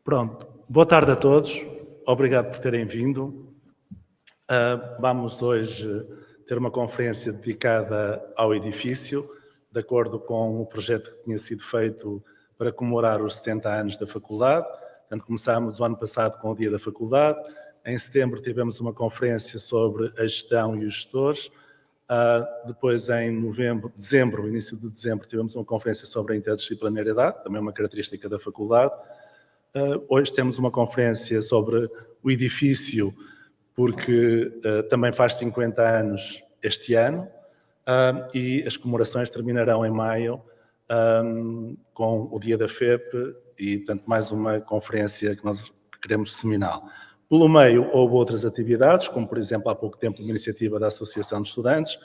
Pronto, boa tarde a todos, obrigado por terem vindo. Vamos hoje ter uma conferência dedicada ao edifício, de acordo com o projeto que tinha sido feito para comemorar os 70 anos da faculdade. Portanto, começámos o ano passado com o Dia da Faculdade, em setembro tivemos uma conferência sobre a gestão e os gestores, depois em dezembro, início de dezembro, tivemos uma conferência sobre a interdisciplinariedade, também uma característica da faculdade. Hoje temos uma conferência sobre o edifício, porque também faz 50 anos este ano, e as comemorações terminarão em maio com o Dia da FEP e, portanto, mais uma conferência que nós queremos seminal. Pelo meio, houve outras atividades, como, por exemplo, há pouco tempo, uma iniciativa da Associação de Estudantes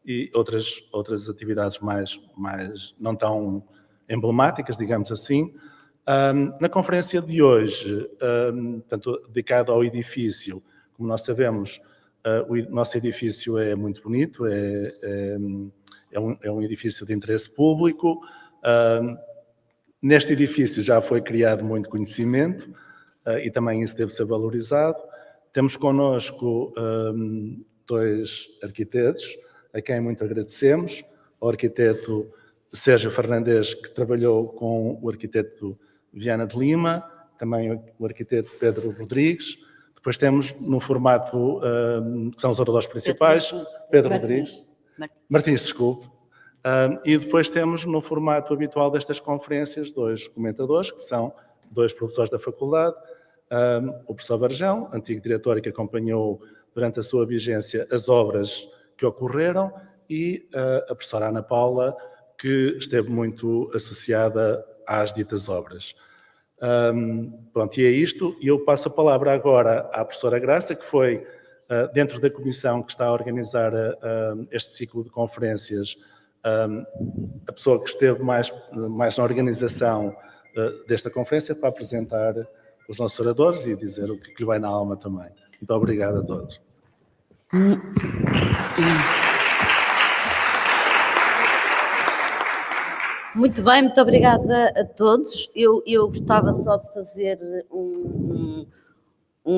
e outras atividades mais não tão emblemáticas, digamos assim. Na conferência de hoje, portanto, dedicada ao edifício, como nós sabemos, o nosso edifício é muito bonito, é um edifício de interesse público. Neste edifício já foi criado muito conhecimento e também isso deve ser valorizado. Temos connosco dois arquitetos, a quem muito agradecemos. O arquiteto Sérgio Fernandes, que trabalhou com o arquiteto Viana de Lima, também o arquiteto Pedro Rodrigues. Depois temos no formato, que são os oradores principais, Pedro Rodrigues. Martins, desculpe. E depois temos no formato habitual destas conferências dois comentadores, que são dois professores da faculdade, o professor Varjão, antigo diretor e que acompanhou durante a sua vigência as obras que ocorreram, e a professora Ana Paula, que esteve muito associada às ditas obras. Pronto, e é isto. E eu passo a palavra agora à professora Graça, que foi, dentro da comissão que está a organizar este ciclo de conferências, a pessoa que esteve mais na organização desta conferência, para apresentar os nossos oradores e dizer o que lhe vai na alma também. Muito obrigado a todos. Muito bem, muito obrigada a todos. Eu gostava só de fazer um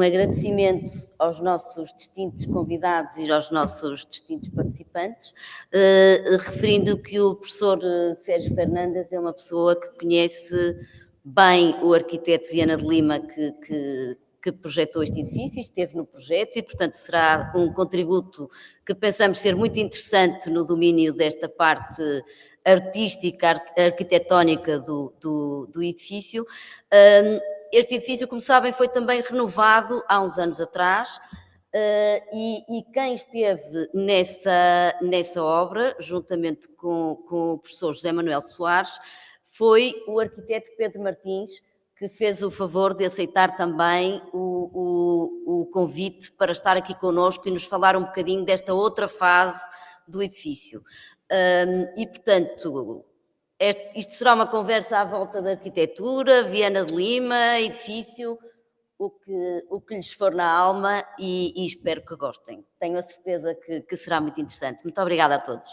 agradecimento aos nossos distintos convidados e aos nossos distintos participantes, referindo que o professor Sérgio Fernandes é uma pessoa que conhece bem o arquiteto Viana de Lima, que projetou este edifício, esteve no projeto e, portanto, será um contributo que pensamos ser muito interessante no domínio desta parte artística, arquitetónica do edifício. Este edifício, como sabem, foi também renovado há uns anos atrás, e quem esteve nessa obra, juntamente com o professor José Manuel Soares, foi o arquiteto Pedro Martins, que fez o favor de aceitar também o convite para estar aqui connosco e nos falar um bocadinho desta outra fase do edifício. E, portanto, isto será uma conversa à volta da arquitetura, Viana de Lima, edifício, o que lhes for na alma, e espero que gostem. Tenho a certeza que será muito interessante. Muito obrigada a todos.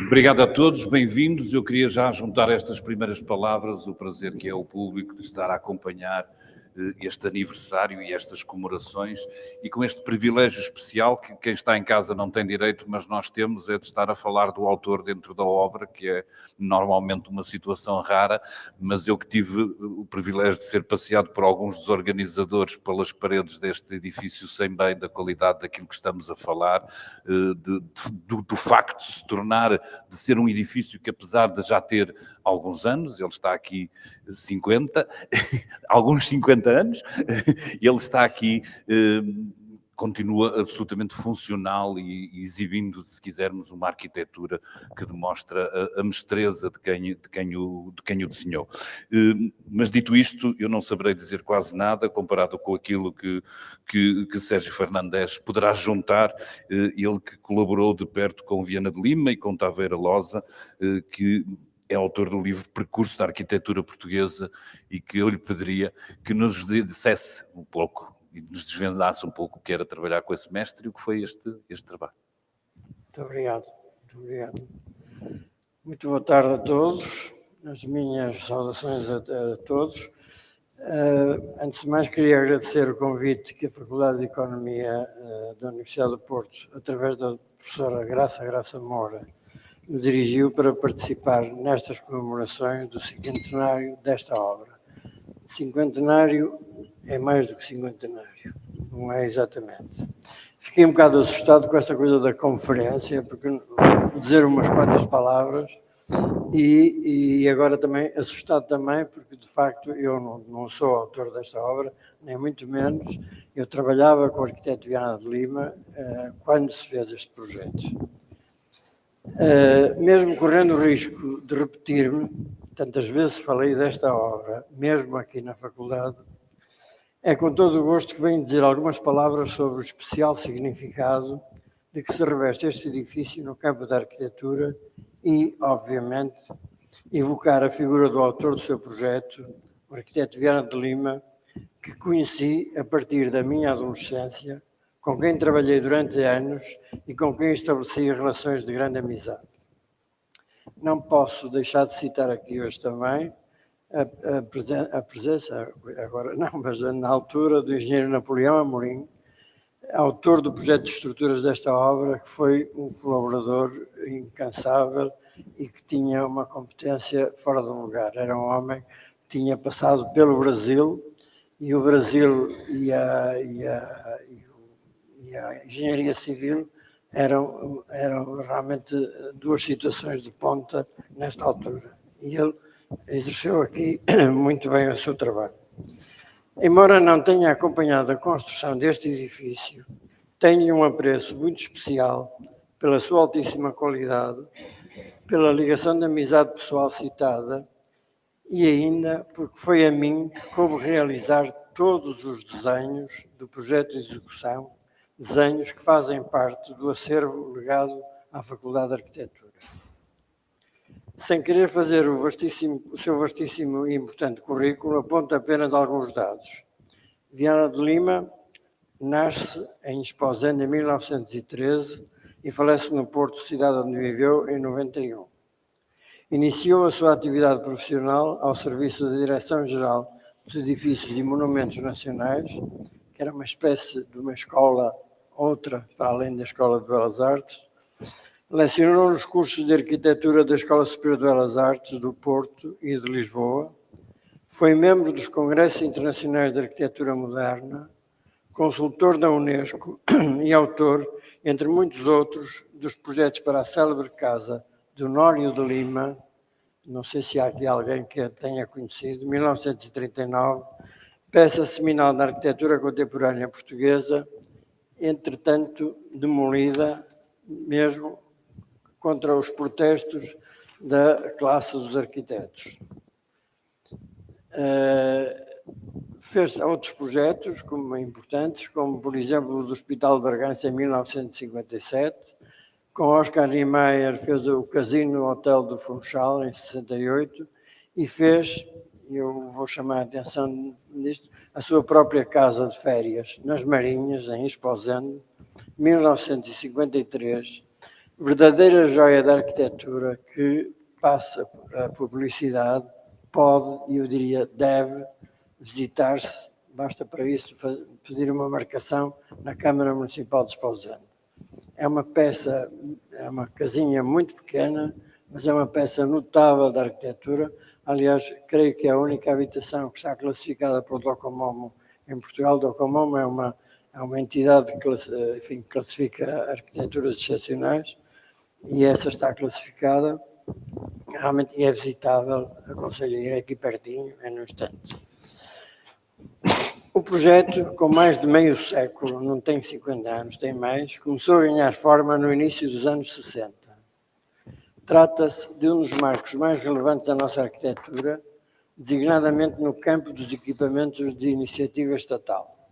Obrigado a todos, bem-vindos. Eu queria já juntar estas primeiras palavras, o prazer que é o público de estar a acompanhar este aniversário e estas comemorações, e com este privilégio especial que quem está em casa não tem direito, mas nós temos, é de estar a falar do autor dentro da obra, que é normalmente uma situação rara, mas eu que tive o privilégio de ser passeado por alguns dos organizadores pelas paredes deste edifício, sem bem da qualidade daquilo que estamos a falar, do facto de se tornar, de ser um edifício que, apesar de já ter alguns anos, ele está aqui 50, alguns 50 anos, ele está aqui, continua absolutamente funcional e exibindo, se quisermos, uma arquitetura que demonstra a mestreza de quem o desenhou. Mas dito isto, eu não saberei dizer quase nada comparado com aquilo que Sérgio Fernandes poderá juntar, ele que colaborou de perto com Viana de Lima e com Taveira Losa, que é autor do livro Percurso da Arquitetura Portuguesa, e que eu lhe pediria que nos dissesse um pouco e nos desvendasse um pouco o que era trabalhar com esse mestre e o que foi este trabalho. Muito obrigado. Muito boa tarde a todos, as minhas saudações a todos. Antes de mais, queria agradecer o convite que a Faculdade de Economia da Universidade do Porto, através da professora Graça Moura, me dirigiu para participar nestas comemorações do cinquentenário desta obra. Cinquentenário é mais do que cinquentenário, não é exatamente. Fiquei um bocado assustado com esta coisa da conferência, porque vou dizer umas quantas palavras, e agora também assustado também, porque de facto eu não sou autor desta obra, nem muito menos. Eu trabalhava com o arquiteto Viana de Lima quando se fez este projeto. Mesmo correndo o risco de repetir-me, tantas vezes falei desta obra, mesmo aqui na faculdade, é com todo o gosto que venho dizer algumas palavras sobre o especial significado de que se reveste este edifício no campo da arquitetura e, obviamente, evocar a figura do autor do seu projeto, o arquiteto Viana de Lima, que conheci a partir da minha adolescência, com quem trabalhei durante anos e com quem estabeleci relações de grande amizade. Não posso deixar de citar aqui hoje também a presença, agora não, mas na altura, do engenheiro Napoleão Amorim, autor do projeto de estruturas desta obra, que foi um colaborador incansável e que tinha uma competência fora do lugar. Era um homem que tinha passado pelo Brasil, e o Brasil e a engenharia civil eram realmente duas situações de ponta nesta altura. E ele exerceu aqui muito bem o seu trabalho. Embora não tenha acompanhado a construção deste edifício, tenho um apreço muito especial pela sua altíssima qualidade, pela ligação de amizade pessoal citada e ainda porque foi a mim que coube realizar todos os desenhos do projeto de execução, desenhos que fazem parte do acervo legado à Faculdade de Arquitetura. Sem querer fazer o seu vastíssimo e importante currículo, aponto apenas alguns dados. Viana de Lima nasce em Esposende em 1913 e falece no Porto, cidade onde viveu, em 91. Iniciou a sua atividade profissional ao serviço da Direção-Geral dos Edifícios e Monumentos Nacionais, que era uma espécie de uma escola, outra para além da Escola de Belas Artes. Lecionou nos cursos de Arquitetura da Escola Superior de Belas Artes do Porto e de Lisboa. Foi membro dos Congressos Internacionais de Arquitetura Moderna, consultor da Unesco e autor, entre muitos outros, dos projetos para a célebre Casa do Honório de Lima, não sei se há aqui alguém que a tenha conhecido, 1939, peça seminal da arquitetura contemporânea portuguesa, entretanto demolida mesmo contra os protestos da classe dos arquitetos. Fez outros projetos importantes, como por exemplo o do Hospital de Bragança em 1957, com Oscar Niemeyer fez o Casino Hotel do Funchal em 68 e fez, eu vou chamar a atenção nisto, a sua própria casa de férias nas Marinhas, em Esposende, 1953, verdadeira joia da arquitetura que passa a publicidade, pode, e eu diria deve, visitar-se, basta para isso pedir uma marcação na Câmara Municipal de Esposende. É uma peça, é uma casinha muito pequena, mas é uma peça notável da arquitetura. Aliás, creio que é a única habitação que está classificada pelo Docomomo em Portugal. O Docomomo é uma entidade que classifica arquiteturas excepcionais e essa está classificada. Realmente é visitável, aconselho a ir aqui pertinho, é no instante. O projeto, com mais de meio século, não tem 50 anos, tem mais, começou a ganhar forma no início dos anos 60. Trata-se de um dos marcos mais relevantes da nossa arquitetura, designadamente no campo dos equipamentos de iniciativa estatal.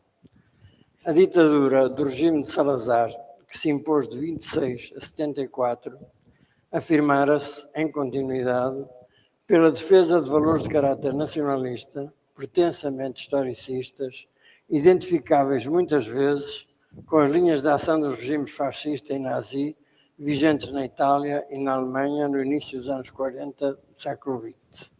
A ditadura do regime de Salazar, que se impôs de 26 a 74, afirmara-se, em continuidade, pela defesa de valores de caráter nacionalista, pretensamente historicistas, identificáveis muitas vezes com as linhas de ação dos regimes fascista e nazi, vigentes na Itália e na Alemanha no início dos anos 40 do século XX.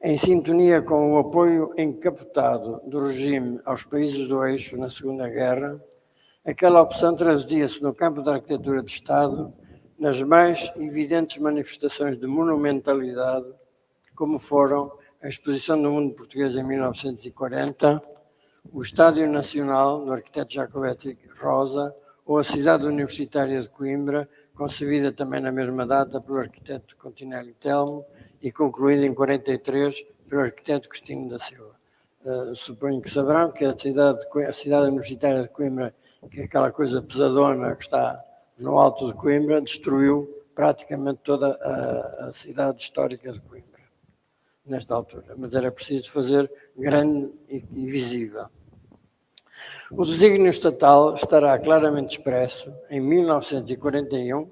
Em sintonia com o apoio encapotado do regime aos países do eixo na Segunda Guerra, aquela opção traduzia-se no campo da arquitetura de Estado nas mais evidentes manifestações de monumentalidade, como foram a Exposição do Mundo Português em 1940, o Estádio Nacional, do arquiteto Jacobetti Rosa, ou a Cidade Universitária de Coimbra, concebida também na mesma data pelo arquiteto Continelli Telmo e concluída em 43 pelo arquiteto Cristino da Silva. Suponho que saberão que a cidade Universitária de Coimbra, que é aquela coisa pesadona que está no alto de Coimbra, destruiu praticamente toda a cidade histórica de Coimbra, nesta altura. Mas era preciso fazer grande e visível. O desígnio estatal estará claramente expresso, em 1941,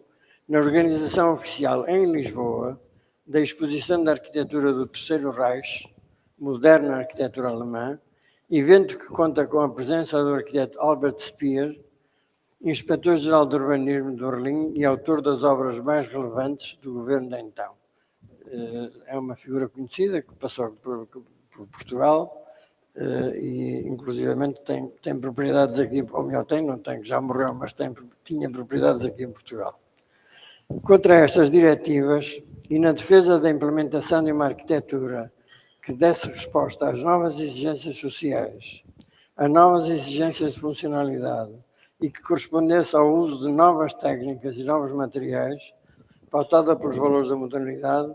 na organização oficial em Lisboa da Exposição da Arquitetura do Terceiro Reich, Moderna Arquitetura Alemã, evento que conta com a presença do arquiteto Albert Speer, inspetor-geral de urbanismo de Berlim e autor das obras mais relevantes do governo de então. É uma figura conhecida que passou por Portugal e, inclusivamente, tem propriedades aqui, ou melhor, não tem, já morreu, mas tinha propriedades aqui em Portugal. Contra estas diretivas e na defesa da implementação de uma arquitetura que desse resposta às novas exigências sociais, a novas exigências de funcionalidade e que correspondesse ao uso de novas técnicas e novos materiais, pautada pelos valores da modernidade,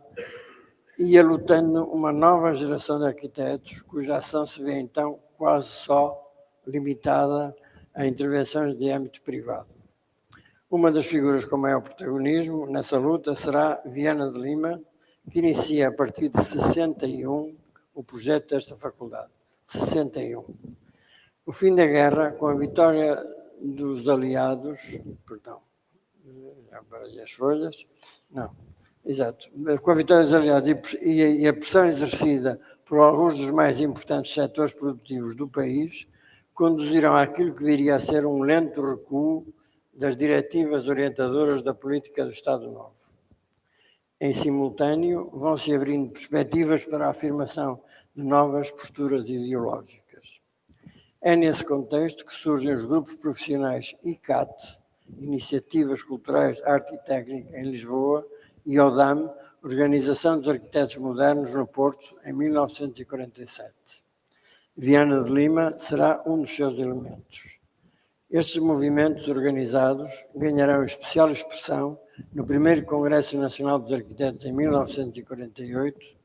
ia lutando uma nova geração de arquitetos cuja ação se vê então quase só limitada a intervenções de âmbito privado. Uma das figuras com maior protagonismo nessa luta será Viana de Lima, que inicia a partir de 61 o projeto desta faculdade. 61. O fim da guerra, com a vitória dos aliados, já parei as folhas, não, exato, com a vitória dos aliados e a pressão exercida por alguns dos mais importantes setores produtivos do país, conduziram àquilo que viria a ser um lento recuo das diretivas orientadoras da política do Estado Novo. Em simultâneo, vão-se abrindo perspectivas para a afirmação de novas posturas ideológicas. É nesse contexto que surgem os grupos profissionais ICAT, Iniciativas Culturais Arte e Técnica, em Lisboa, e ODAM, Organização dos Arquitetos Modernos, no Porto, em 1947. Viana de Lima será um dos seus elementos. Estes movimentos organizados ganharão especial expressão no primeiro Congresso Nacional dos Arquitetos em 1948,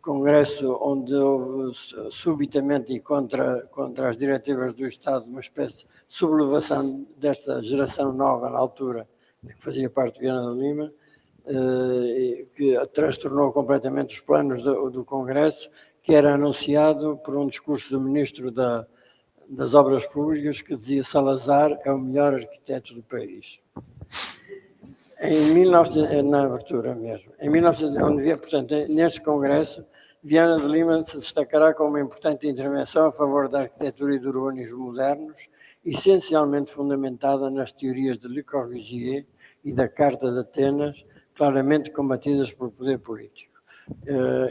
congresso onde houve subitamente e contra as diretivas do Estado uma espécie de sublevação desta geração nova na altura, que fazia parte de Viana de Lima, que transtornou completamente os planos do Congresso, que era anunciado por um discurso do Ministro das Obras Públicas que dizia: Salazar é o melhor arquiteto do país. Na abertura mesmo. Portanto, neste Congresso, Viana de Lima se destacará com uma importante intervenção a favor da arquitetura e do urbanismo modernos, essencialmente fundamentada nas teorias de Le Corbusier e da Carta de Atenas, claramente combatidas pelo poder político.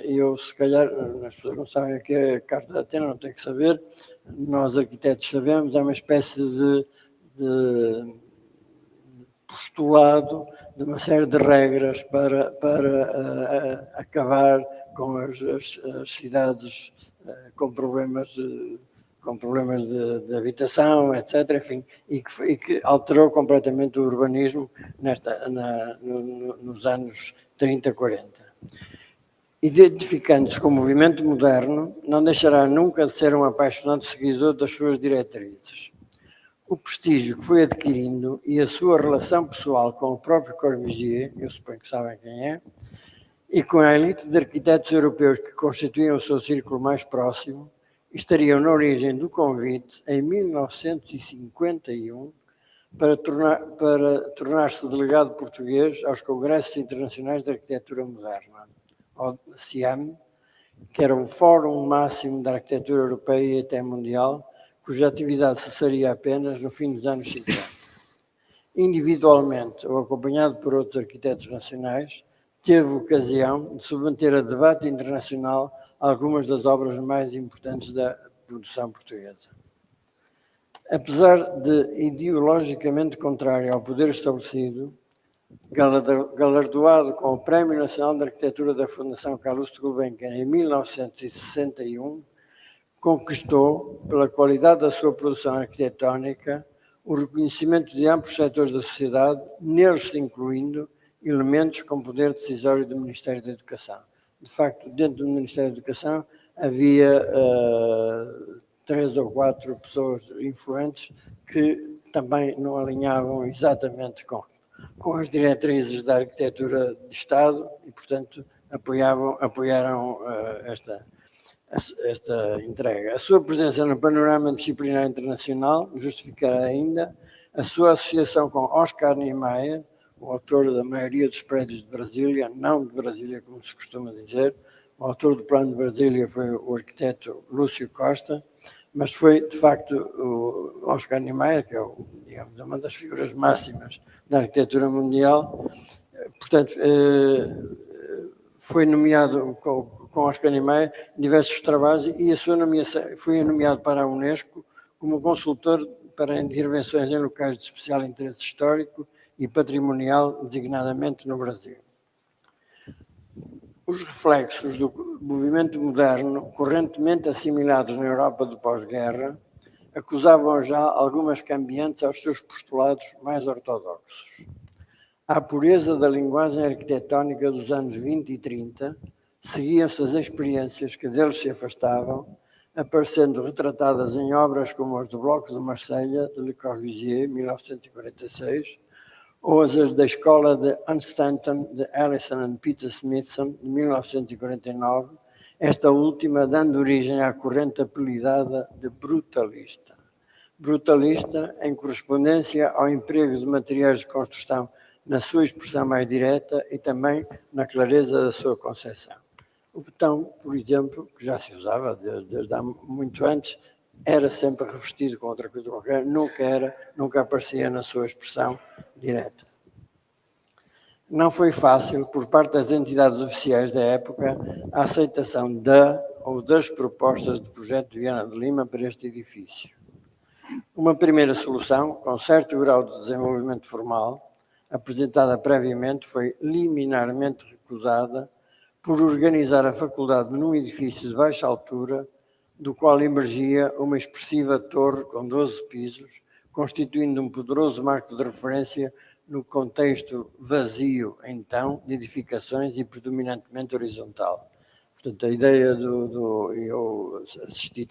Eu, se calhar, as pessoas não sabem o que é a Carta de Atenas, não têm que saber, nós arquitetos sabemos, é uma espécie de postulado de uma série de regras para acabar com as cidades com problemas de habitação, etc., enfim, e que alterou completamente o urbanismo nos anos 30, 40. Identificando-se com o movimento moderno, não deixará nunca de ser um apaixonado seguidor das suas diretrizes. O prestígio que foi adquirindo e a sua relação pessoal com o próprio Corbusier, eu suponho que sabem quem é, e com a elite de arquitetos europeus que constituíam o seu círculo mais próximo, estariam na origem do convite, em 1951, para tornar-se delegado português aos Congressos Internacionais de Arquitetura Moderna, ou CIAM, que era o fórum máximo da arquitetura europeia e até mundial, cuja atividade cessaria apenas no fim dos anos 50. individualmente ou acompanhado por outros arquitetos nacionais, teve ocasião de submeter a debate internacional algumas das obras mais importantes da produção portuguesa. Apesar de ideologicamente contrário ao poder estabelecido, galardoado com o Prémio Nacional de Arquitetura da Fundação Carlos de Gulbenkian em 1961, conquistou, pela qualidade da sua produção arquitetónica, o reconhecimento de amplos setores da sociedade, neles se incluindo elementos com poder decisório do Ministério da Educação. De facto, dentro do Ministério da Educação havia 3 ou 4 pessoas influentes que também não alinhavam exatamente com as diretrizes da arquitetura de Estado e, portanto, apoiaram esta entrega. A sua presença no panorama disciplinar internacional justificará ainda a sua associação com Oscar Niemeyer, o autor da maioria dos prédios de Brasília, não de Brasília como se costuma dizer. O autor do plano de Brasília foi o arquiteto Lúcio Costa, mas foi, de facto, o Oscar Niemeyer, que é, digamos, uma das figuras máximas da arquitetura mundial. Portanto, foi nomeado com Oscar Niemeyer em diversos trabalhos e a sua nomeação foi nomeado para a Unesco como consultor para intervenções em locais de especial interesse histórico e patrimonial, designadamente no Brasil. Os reflexos do movimento moderno, correntemente assimilados na Europa do pós-guerra, acusavam já algumas cambiantes aos seus postulados mais ortodoxos. À pureza da linguagem arquitetónica dos anos 20 e 30, seguiam-se as experiências que deles se afastavam, aparecendo retratadas em obras como as do Bloco de Marselha, de Le Corbusier, 1946, ou as da Escola de Unstanton, de Allison e Peter Smithson, de 1949, esta última dando origem à corrente apelidada de brutalista. Brutalista em correspondência ao emprego de materiais de construção na sua expressão mais direta e também na clareza da sua concepção. O betão, por exemplo, que já se usava desde há muito antes, era sempre revestido com outra coisa qualquer, nunca aparecia na sua expressão direta. Não foi fácil, por parte das entidades oficiais da época, a aceitação da ou das propostas de projeto de Viana de Lima para este edifício. Uma primeira solução, com certo grau de desenvolvimento formal, apresentada previamente, foi liminarmente recusada por organizar a faculdade num edifício de baixa altura, do qual emergia uma expressiva torre com 12 pisos, constituindo um poderoso marco de referência no contexto vazio, então, de edificações e predominantemente horizontal. Portanto, a ideia eu assisti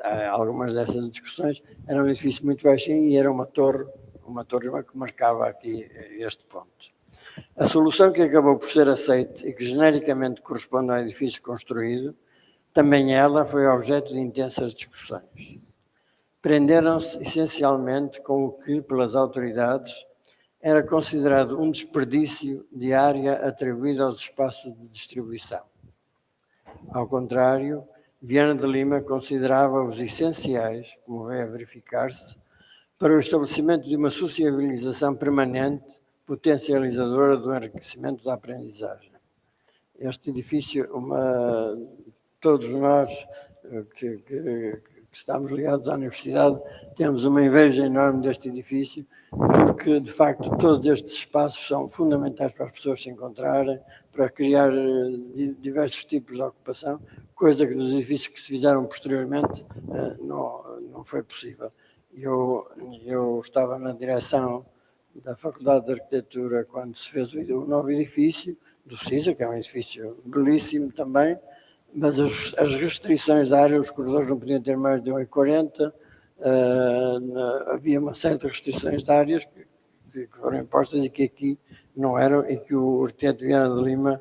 a algumas dessas discussões, era um edifício muito baixinho e era uma torre que marcava aqui este ponto. A solução que acabou por ser aceita e que genericamente corresponde ao edifício construído, também ela foi objeto de intensas discussões. Prenderam-se essencialmente com o que, pelas autoridades, era considerado um desperdício de área atribuída aos espaços de distribuição. Ao contrário, Viana de Lima considerava-os essenciais, como veio a verificar-se, para o estabelecimento de uma sociabilização permanente, potencializadora do enriquecimento da aprendizagem. Este edifício, todos nós que estamos ligados à universidade, temos uma inveja enorme deste edifício, porque, de facto, todos estes espaços são fundamentais para as pessoas se encontrarem, para criar diversos tipos de ocupação, coisa que nos edifícios que se fizeram posteriormente não foi possível. Eu estava na direção da Faculdade de Arquitetura quando se fez o novo edifício do CISA, que é um edifício belíssimo também, mas as restrições da área, os corredores não podiam ter mais de 1,40, havia uma série de restrições de áreas que foram impostas e que aqui não eram, e que o arquiteto Viana de Lima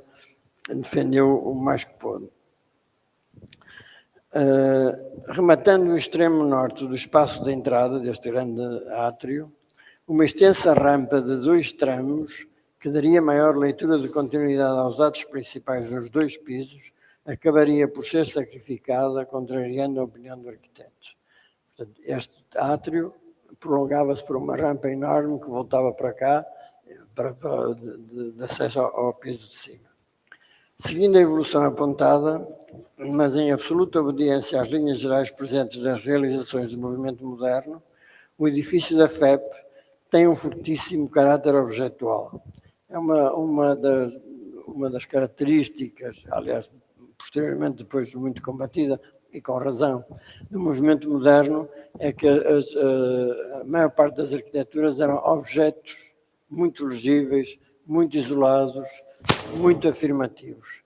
defendeu o mais que pôde. Rematando o extremo norte do espaço de entrada deste grande átrio, uma extensa rampa de 2 tramos, que daria maior leitura de continuidade aos atos principais nos 2 pisos, acabaria por ser sacrificada, contrariando a opinião do arquiteto. Portanto, este átrio prolongava-se por uma rampa enorme que voltava para cá, de acesso ao piso de cima. Seguindo a evolução apontada, mas em absoluta obediência às linhas gerais presentes nas realizações do movimento moderno, o edifício da FEP tem um fortíssimo caráter objetual. É uma das características, aliás, posteriormente depois muito combatida, e com razão, do movimento moderno, é que a maior parte das arquiteturas eram objetos muito legíveis, muito isolados, muito afirmativos.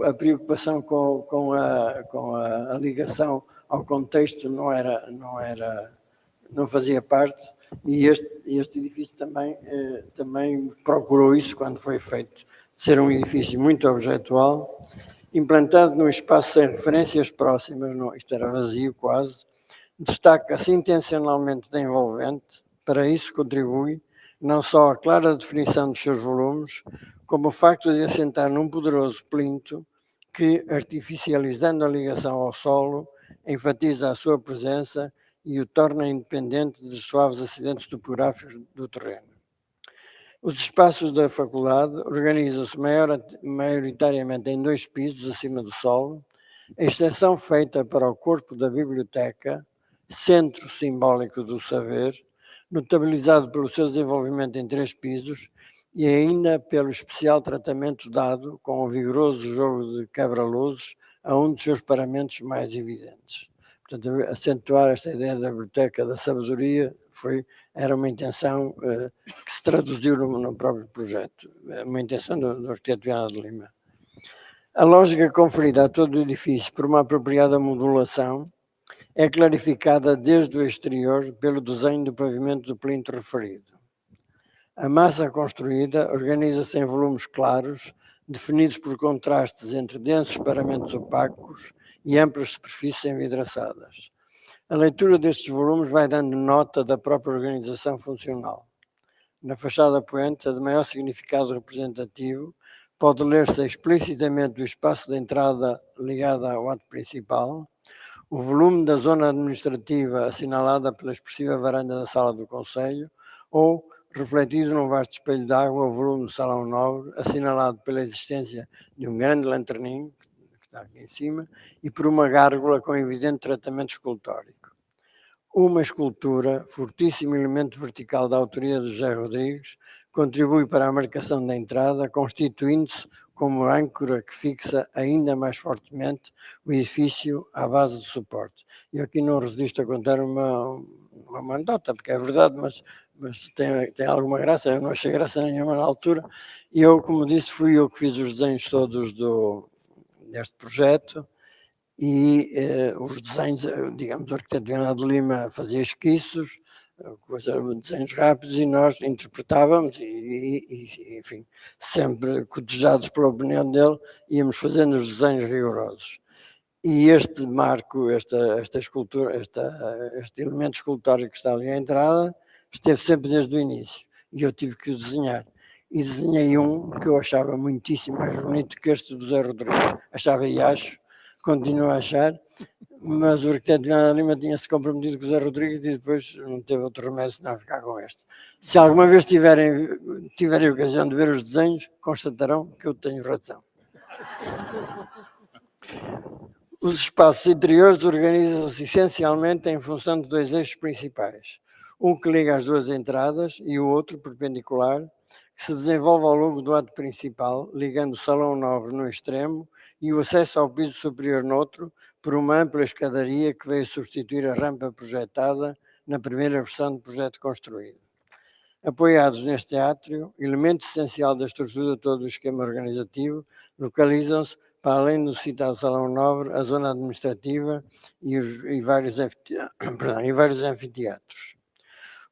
A preocupação com a ligação ao contexto não fazia parte, e este edifício também procurou isso quando foi feito, ser um edifício muito objetual, implantado num espaço sem referências próximas, isto era vazio quase, destaca-se intencionalmente da envolvente, para isso contribui não só a clara definição dos seus volumes, como o facto de assentar num poderoso plinto que, artificializando a ligação ao solo, enfatiza a sua presença e o torna independente dos suaves acidentes topográficos do terreno. Os espaços da faculdade organizam-se maioritariamente em 2 pisos acima do solo, a extensão feita para o corpo da biblioteca, centro simbólico do saber, notabilizado pelo seu desenvolvimento em 3 pisos e ainda pelo especial tratamento dado com o vigoroso jogo de quebra-luzes a um dos seus paramentos mais evidentes. Portanto, acentuar esta ideia da biblioteca da sabedoria era uma intenção que se traduziu no próprio projeto, uma intenção do arquiteto Viana de Lima. A lógica conferida a todo o edifício por uma apropriada modulação é clarificada desde o exterior pelo desenho do pavimento do plinto referido. A massa construída organiza-se em volumes claros, definidos por contrastes entre densos paramentos opacos e amplas superfícies envidraçadas. A leitura destes volumes vai dando nota da própria organização funcional. Na fachada poente, a de maior significado representativo, pode ler-se explicitamente o espaço de entrada ligado ao ato principal, o volume da zona administrativa assinalada pela expressiva varanda da sala do Conselho, ou, refletido num vasto espelho de água, o volume do Salão Nobre, assinalado pela existência de um grande lanterninho, que está aqui em cima, e por uma gárgula com evidente tratamento escultórico. Uma escultura, fortíssimo elemento vertical da autoria de José Rodrigues, contribui para a marcação da entrada, constituindo-se como âncora que fixa ainda mais fortemente o edifício à base de suporte. Eu aqui não resisto a contar uma anedota, porque é verdade, mas tem alguma graça. Eu não achei graça nenhuma na altura. E eu, como disse, fui eu que fiz os desenhos todos deste projeto, e os desenhos, digamos, o arquiteto Viana de Lima fazia esquiços, desenhos rápidos, e nós interpretávamos e, enfim, sempre cotejados pela opinião dele, íamos fazendo os desenhos rigorosos. E este marco, esta escultura, este elemento escultórico que está ali à entrada, esteve sempre desde o início, e eu tive que desenhar. E desenhei um que eu achava muitíssimo mais bonito que este do Zé Rodrigues. Achava e acho, continuo a achar, mas o arquiteto Viana de Lima tinha-se comprometido com o Zé Rodrigues e depois não teve outro remédio senão ficar com este. Se alguma vez tiverem a ocasião de ver os desenhos, constatarão que eu tenho razão. Os espaços interiores organizam-se essencialmente em função de 2 eixos principais. Um que liga as 2 entradas e o outro, perpendicular, que se desenvolve ao longo do ato principal, ligando o Salão Nobre no extremo e o acesso ao piso superior noutro, por uma ampla escadaria que veio substituir a rampa projetada na primeira versão do projeto construído. Apoiados neste átrio, elemento essencial da estrutura de todo o esquema organizativo, localizam-se, para além do citado Salão Nobre, a zona administrativa e vários anfiteatros.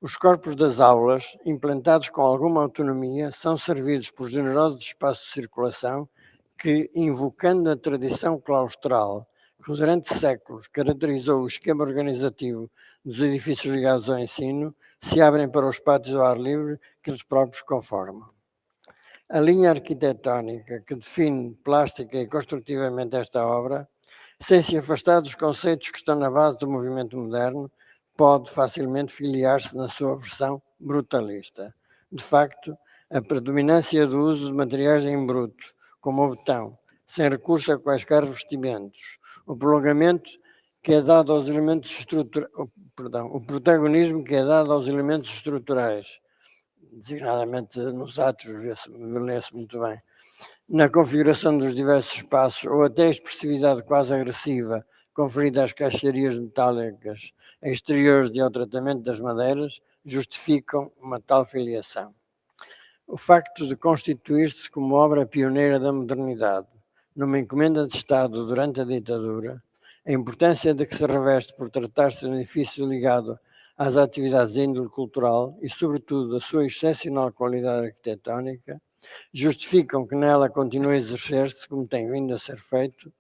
Os corpos das aulas, implantados com alguma autonomia, são servidos por generosos espaços de circulação que, invocando a tradição claustral que durante séculos caracterizou o esquema organizativo dos edifícios ligados ao ensino, se abrem para os pátios ao ar livre que eles próprios conformam. A linha arquitetónica que define plástica e construtivamente esta obra, sem se afastar dos conceitos que estão na base do movimento moderno, pode facilmente filiar-se na sua versão brutalista. De facto, a predominância do uso de materiais em bruto, como o betão, sem recurso a quaisquer revestimentos, o prolongamento que é dado aos elementos estruturais, o protagonismo que é dado aos elementos estruturais, designadamente nos atos, lê-se muito bem, na configuração dos diversos espaços, ou até a expressividade quase agressiva conferida às caixarias metálicas exteriores e ao tratamento das madeiras, justificam uma tal filiação. O facto de constituir-se como obra pioneira da modernidade, numa encomenda de Estado durante a ditadura, a importância de que se reveste por tratar-se de um edifício ligado às atividades de índole cultural e, sobretudo, a sua excepcional qualidade arquitetónica, justificam que nela continue a exercer-se, como tem vindo a ser feito,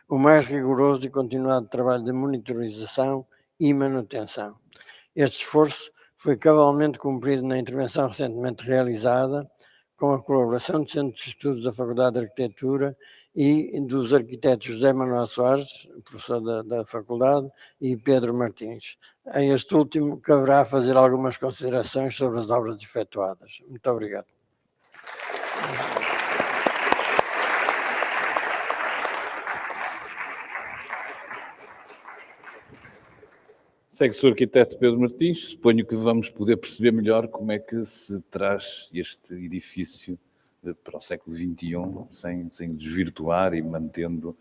o mais rigoroso e continuado trabalho de monitorização e manutenção. Este esforço foi cabalmente cumprido na intervenção recentemente realizada, com a colaboração do Centro de Estudos da Faculdade de Arquitetura e dos arquitetos José Manuel Soares, professor da Faculdade, e Pedro Martins. A este último caberá fazer algumas considerações sobre as obras efetuadas. Muito obrigado. Segue-se o arquiteto Pedro Martins. Suponho que vamos poder perceber melhor como é que se traz este edifício para o século XXI, sem desvirtuar e mantendo,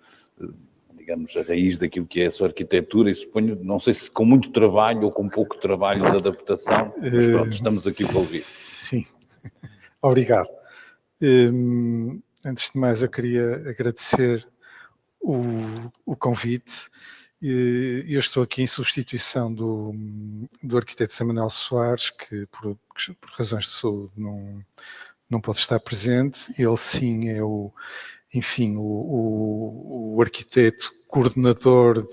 digamos, a raiz daquilo que é a sua arquitetura, e suponho, não sei se com muito trabalho ou com pouco trabalho de adaptação, mas pronto, estamos aqui para ouvir. Sim, obrigado. Antes de mais, eu queria agradecer o convite. Eu estou aqui em substituição do arquiteto José Manuel Soares, que por razões de saúde não pode estar presente. Ele sim é o arquiteto coordenador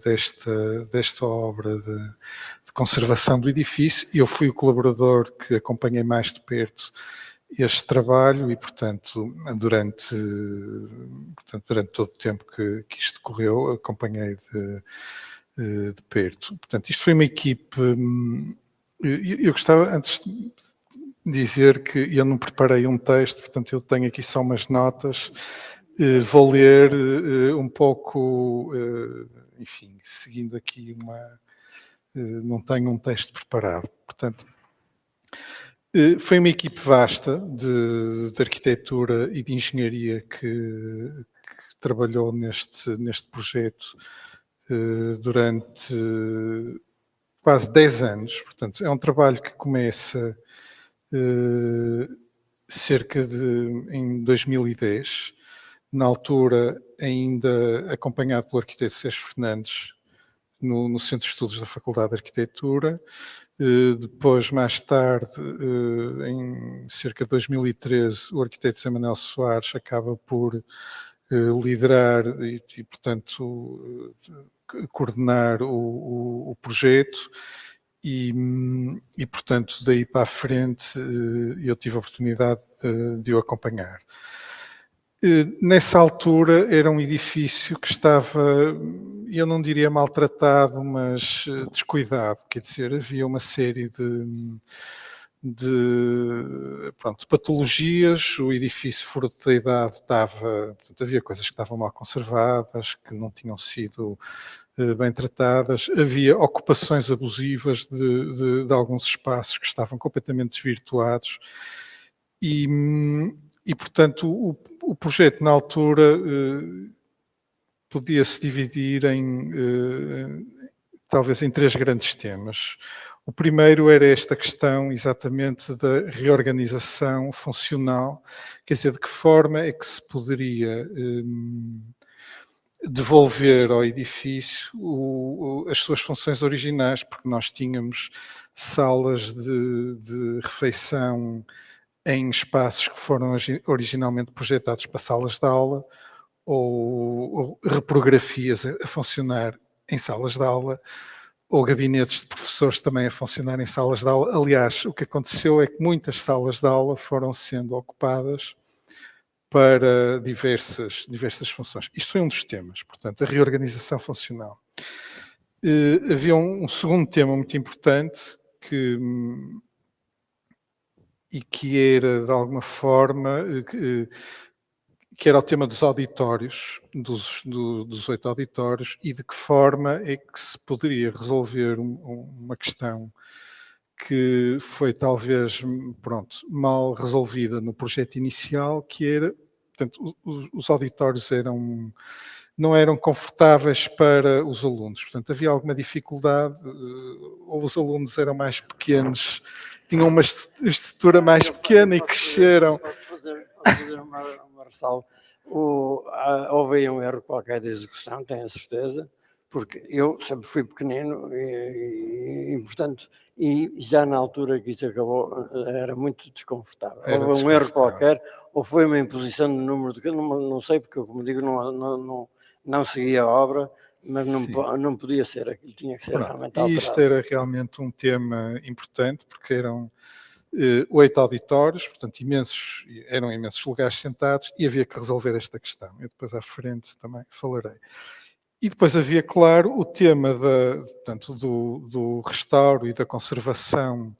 desta obra de conservação do edifício. Eu fui o colaborador que acompanhei mais de perto este trabalho e, portanto, durante todo o tempo que isto decorreu, acompanhei de perto. Portanto, isto foi uma equipe... Eu gostava, antes de dizer que eu não preparei um texto, portanto, eu tenho aqui só umas notas. Vou ler um pouco, enfim, seguindo aqui não tenho um texto preparado. Portanto, foi uma equipe vasta de arquitetura e de engenharia que trabalhou neste projeto durante quase 10 anos. Portanto, é um trabalho que começa em 2010, na altura ainda acompanhado pelo arquiteto Sérgio Fernandes, no Centro de Estudos da Faculdade de Arquitetura. Depois, mais tarde, em cerca de 2013, o arquiteto José Manuel Soares acaba por liderar e, portanto, coordenar o projeto e, portanto, daí para a frente eu tive a oportunidade de o acompanhar. Nessa altura era um edifício que estava, eu não diria maltratado, mas descuidado, quer dizer, havia uma série de patologias, o edifício fruto da idade portanto, havia coisas que estavam mal conservadas, que não tinham sido bem tratadas, havia ocupações abusivas de alguns espaços que estavam completamente desvirtuados e portanto, o projeto na altura podia-se dividir talvez em 3 grandes temas. O primeiro era esta questão exatamente da reorganização funcional, quer dizer, de que forma é que se poderia devolver ao edifício as suas funções originais, porque nós tínhamos salas de refeição em espaços que foram originalmente projetados para salas de aula ou reprografias a funcionar em salas de aula ou gabinetes de professores também a funcionar em salas de aula. Aliás, o que aconteceu é que muitas salas de aula foram sendo ocupadas para diversas funções. Isto foi um dos temas, portanto, a reorganização funcional. havia um segundo tema muito importante que era, de alguma forma, que era o tema dos auditórios, dos 8 auditórios, e de que forma é que se poderia resolver uma questão que foi talvez, pronto, mal resolvida no projeto inicial, que era, portanto, os auditórios não eram confortáveis para os alunos, portanto havia alguma dificuldade, ou os alunos eram mais pequenos, tinham uma estrutura mais pequena e cresceram. Posso fazer uma ressalva. Houve aí um erro qualquer de execução, tenho a certeza, porque eu sempre fui pequenino e portanto, e já na altura que isso acabou, era muito desconfortável. Houve um erro qualquer, ou foi uma imposição de número de... Não sei, porque, como digo, não seguia a obra, mas não podia ser aquilo, tinha que ser realmente alterado. E isto era realmente um tema importante, porque eram 8 auditórios, portanto eram imensos lugares sentados, e havia que resolver esta questão. Eu depois à frente também falarei. E depois havia, claro, o tema portanto, do restauro e da conservação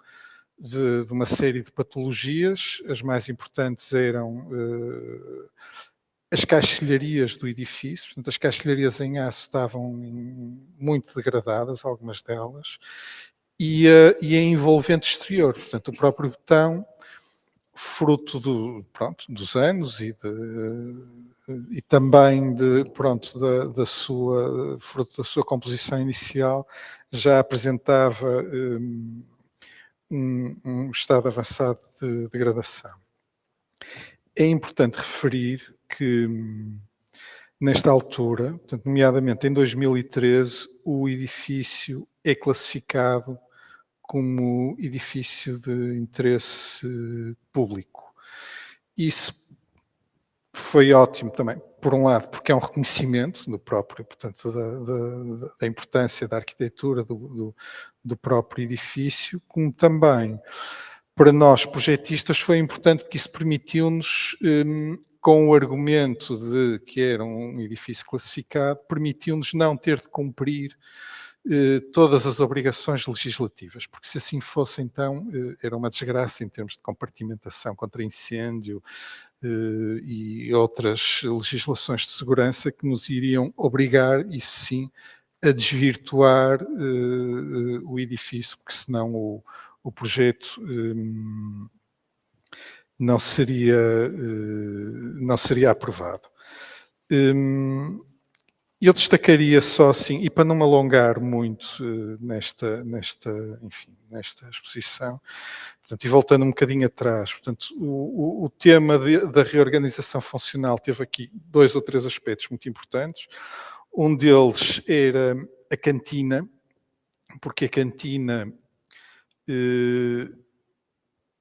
de uma série de patologias. As mais importantes eram as caixilharias do edifício. Portanto, as caixilharias em aço estavam muito degradadas, algumas delas, e a envolvente exterior, portanto, o próprio betão, fruto dos anos e também fruto da sua composição inicial, já apresentava um estado avançado de degradação. É importante referir que, nesta altura, portanto, nomeadamente em 2013, o edifício é classificado como edifício de interesse público. Isso foi ótimo também, por um lado, porque é um reconhecimento do próprio, portanto, da importância da arquitetura do próprio edifício, como também, para nós projetistas, foi importante porque isso permitiu-nos, com o argumento de que era um edifício classificado, permitiu-nos não ter de cumprir todas as obrigações legislativas, porque se assim fosse, então, era uma desgraça em termos de compartimentação contra incêndio e outras legislações de segurança que nos iriam obrigar, isso sim, a desvirtuar o edifício, porque senão o projeto não seria aprovado. Eu destacaria só assim, e para não me alongar muito nesta exposição, portanto, e voltando um bocadinho atrás, portanto, o tema da reorganização funcional teve aqui 2 ou 3 aspectos muito importantes. Um deles era a cantina, porque a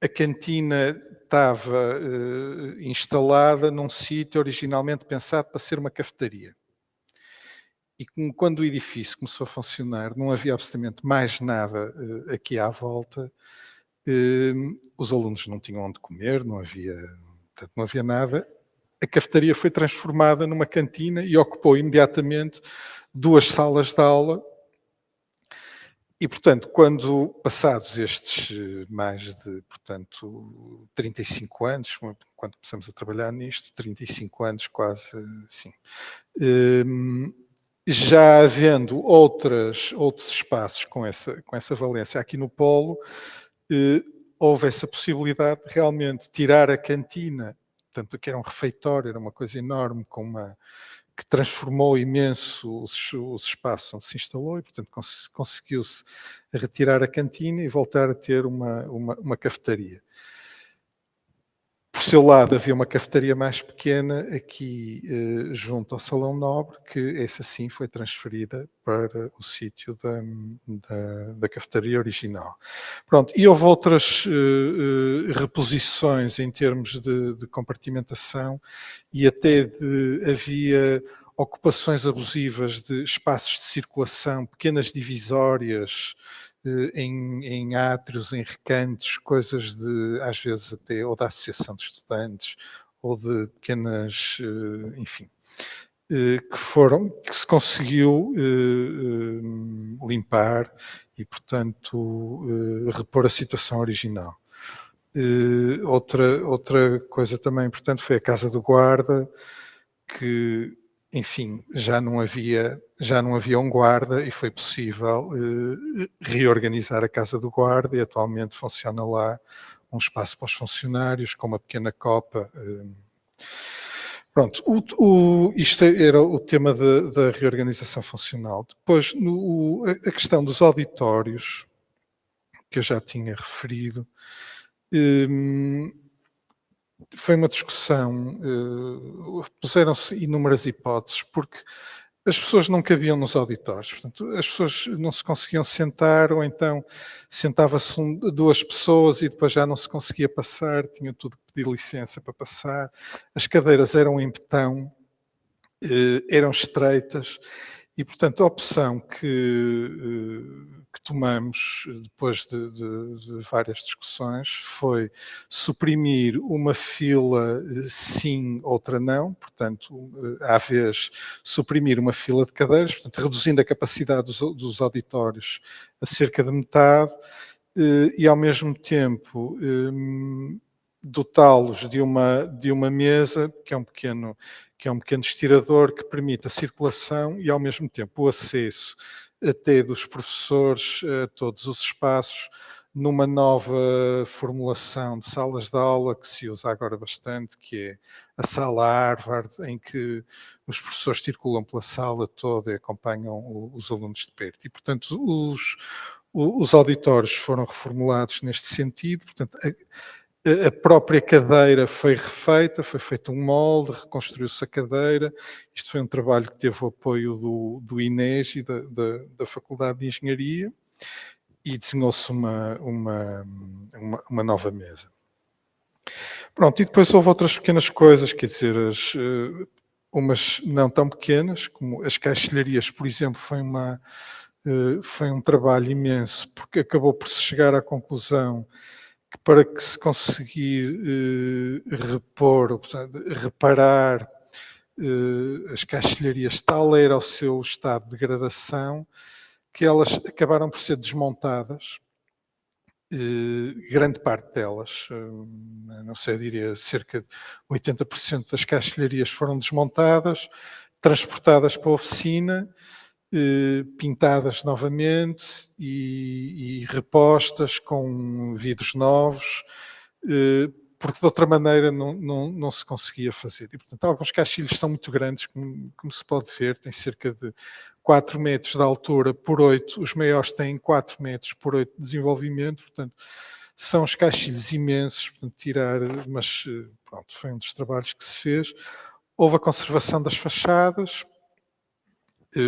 cantina estava instalada num sítio originalmente pensado para ser uma cafetaria. E quando o edifício começou a funcionar, não havia absolutamente mais nada aqui à volta, os alunos não tinham onde comer, não havia nada. A cafetaria foi transformada numa cantina e ocupou imediatamente 2 salas de aula. E, portanto, quando passados estes mais de, portanto, 35 anos, quando começamos a trabalhar nisto, 35 anos quase, sim, já havendo outros espaços com essa valência aqui no Polo, houve essa possibilidade de realmente tirar a cantina, portanto, que era um refeitório, era uma coisa enorme, que transformou imenso os espaços onde se instalou e, portanto, conseguiu-se retirar a cantina e voltar a ter uma cafetaria. Por seu lado, havia uma cafetaria mais pequena aqui junto ao Salão Nobre, que essa sim foi transferida para o sítio da cafetaria original. Pronto, e houve outras reposições em termos de compartimentação e até havia ocupações abusivas de espaços de circulação, pequenas divisórias, em átrios, em recantos, coisas às vezes até, ou da associação de estudantes, ou de pequenas, enfim. que se conseguiu limpar e, portanto, repor a situação original. Outra coisa também importante foi a Casa do Guarda, que, enfim, já não havia um guarda e foi possível reorganizar a Casa do Guarda, e atualmente funciona lá um espaço para os funcionários, com uma pequena copa. Pronto, isto era o tema da reorganização funcional. Depois, a questão dos auditórios, que eu já tinha referido, foi uma discussão, puseram-se inúmeras hipóteses, porque as pessoas não cabiam nos auditórios, portanto, as pessoas não se conseguiam sentar, ou então sentava-se duas pessoas e depois já não se conseguia passar, tinham tudo que pedir licença para passar, as cadeiras eram em betão, eram estreitas, e portanto a opção que tomamos depois de várias discussões foi suprimir uma fila sim, outra não, portanto, à vez suprimir uma fila de cadeiras, portanto, reduzindo a capacidade dos auditórios a cerca de metade, e ao mesmo tempo dotá-los de uma mesa, que é um pequeno estirador que permite a circulação e ao mesmo tempo o acesso até dos professores a todos os espaços, numa nova formulação de salas de aula que se usa agora bastante, que é a sala Harvard, em que os professores circulam pela sala toda e acompanham os alunos de perto. E, portanto, os auditórios foram reformulados neste sentido. Portanto, a própria cadeira foi refeita, foi feito um molde, reconstruiu-se a cadeira. Isto foi um trabalho que teve o apoio do INEGI, da Faculdade de Engenharia, e desenhou-se uma nova mesa. Pronto, e depois houve outras pequenas coisas, quer dizer, umas não tão pequenas, como as caixilharias, por exemplo, foi um trabalho imenso, porque acabou por se chegar à conclusão que para que se conseguir reparar as caixilharias, tal era o seu estado de degradação, que elas acabaram por ser desmontadas, grande parte delas, não sei, eu diria cerca de 80% das caixilharias foram desmontadas, transportadas para a oficina, pintadas novamente e repostas com vidros novos, porque de outra maneira não se conseguia fazer. E, portanto, alguns caixilhos são muito grandes, como se pode ver, têm cerca de 4 metros de altura por 8, os maiores têm 4 metros por 8 de desenvolvimento, portanto, são os caixilhos imensos, portanto, mas pronto, foi um dos trabalhos que se fez. Houve a conservação das fachadas,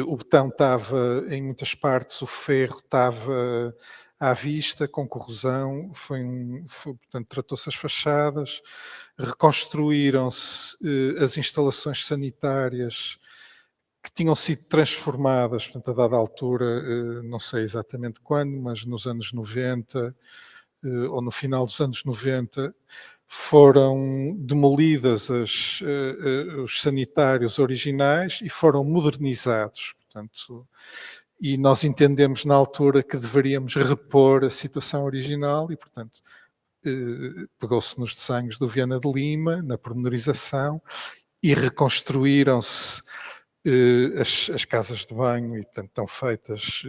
o betão estava em muitas partes, o ferro estava à vista, com corrosão, portanto, tratou-se as fachadas, reconstruíram-se as instalações sanitárias que tinham sido transformadas, portanto, a dada altura, não sei exatamente quando, mas nos anos 90, ou no final dos anos 90, foram demolidas os sanitários originais e foram modernizados, portanto, e nós entendemos na altura que deveríamos repor a situação original e, portanto, pegou-se nos desenhos do Viana de Lima, na pormenorização, e reconstruíram-se as casas de banho, e portanto estão feitas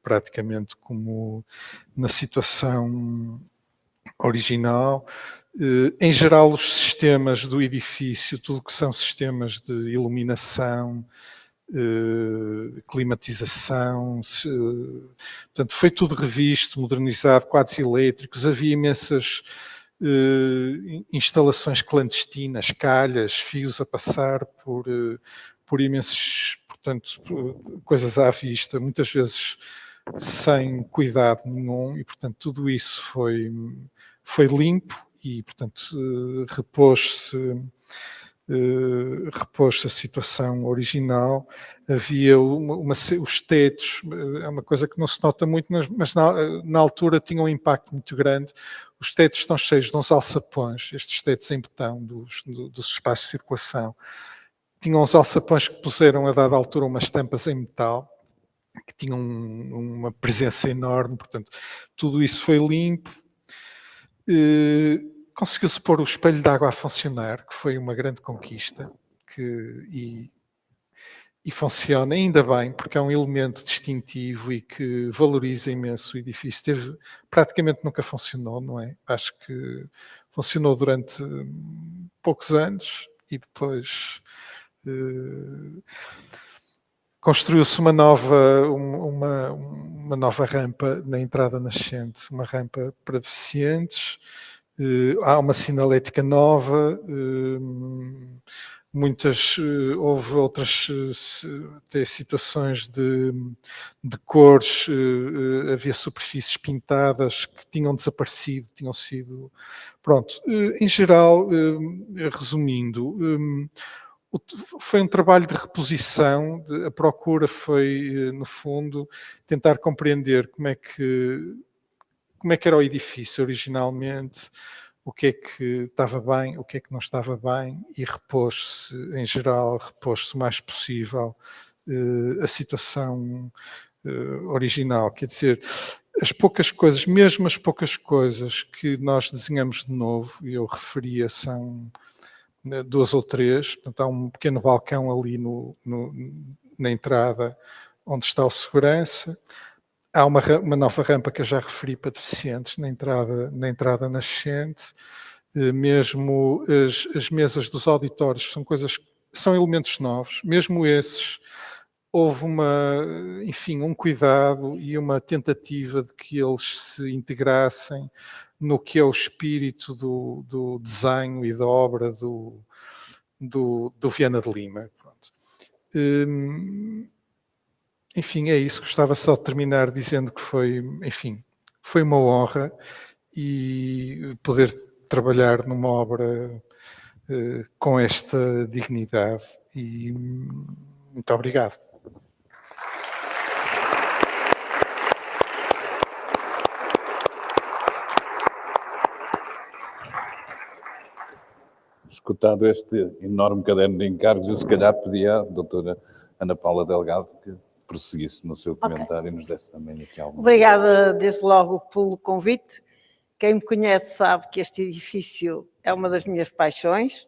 praticamente como na situação original. Em geral, os sistemas do edifício, tudo o que são sistemas de iluminação, climatização, portanto foi tudo revisto, modernizado, quadros elétricos, havia imensas instalações clandestinas, calhas, fios a passar por imensos, portanto, coisas à vista, muitas vezes sem cuidado nenhum, e portanto tudo isso foi limpo e, portanto, repôs-se a situação original. Havia os tetos, é uma coisa que não se nota muito, mas na altura tinha um impacto muito grande. Os tetos estão cheios de uns alçapões, estes tetos em betão dos espaços de circulação, tinham uns alçapões que puseram a dada altura umas tampas em metal, que tinham uma presença enorme, portanto, tudo isso foi limpo. Conseguiu-se pôr o espelho de água a funcionar, que foi uma grande conquista, e funciona ainda bem, porque é um elemento distintivo e que valoriza imenso o edifício. Praticamente nunca funcionou, não é? Acho que funcionou durante poucos anos e depois construiu-se uma nova rampa na entrada nascente, uma rampa para deficientes. Há uma sinalética nova, houve outras até situações de cores, havia superfícies pintadas que tinham desaparecido, tinham sido... Pronto, em geral, resumindo, foi um trabalho de reposição, a procura foi, no fundo, tentar compreender como é que era o edifício originalmente, o que é que estava bem, o que é que não estava bem, e repôs-se, em geral, o mais possível a situação original. Quer dizer, mesmo as poucas coisas que nós desenhamos de novo, e eu referia, são 2 ou 3, portanto, há um pequeno balcão ali na entrada onde está o segurança. Há uma nova rampa que eu já referi para deficientes na entrada nascente. Mesmo as mesas dos auditórios são elementos novos. Mesmo esses, houve um cuidado e uma tentativa de que eles se integrassem no que é o espírito do desenho e da obra do Viana de Lima. Pronto. Enfim, é isso. Gostava só de terminar dizendo que foi uma honra e poder trabalhar numa obra com esta dignidade. E muito obrigado. Escutado este enorme caderno de encargos, eu se calhar pedia à doutora Ana Paula Delgado que prosseguisse no seu comentário e nos desse também aqui alguma. Obrigada, desde logo, pelo convite. Quem me conhece sabe que este edifício é uma das minhas paixões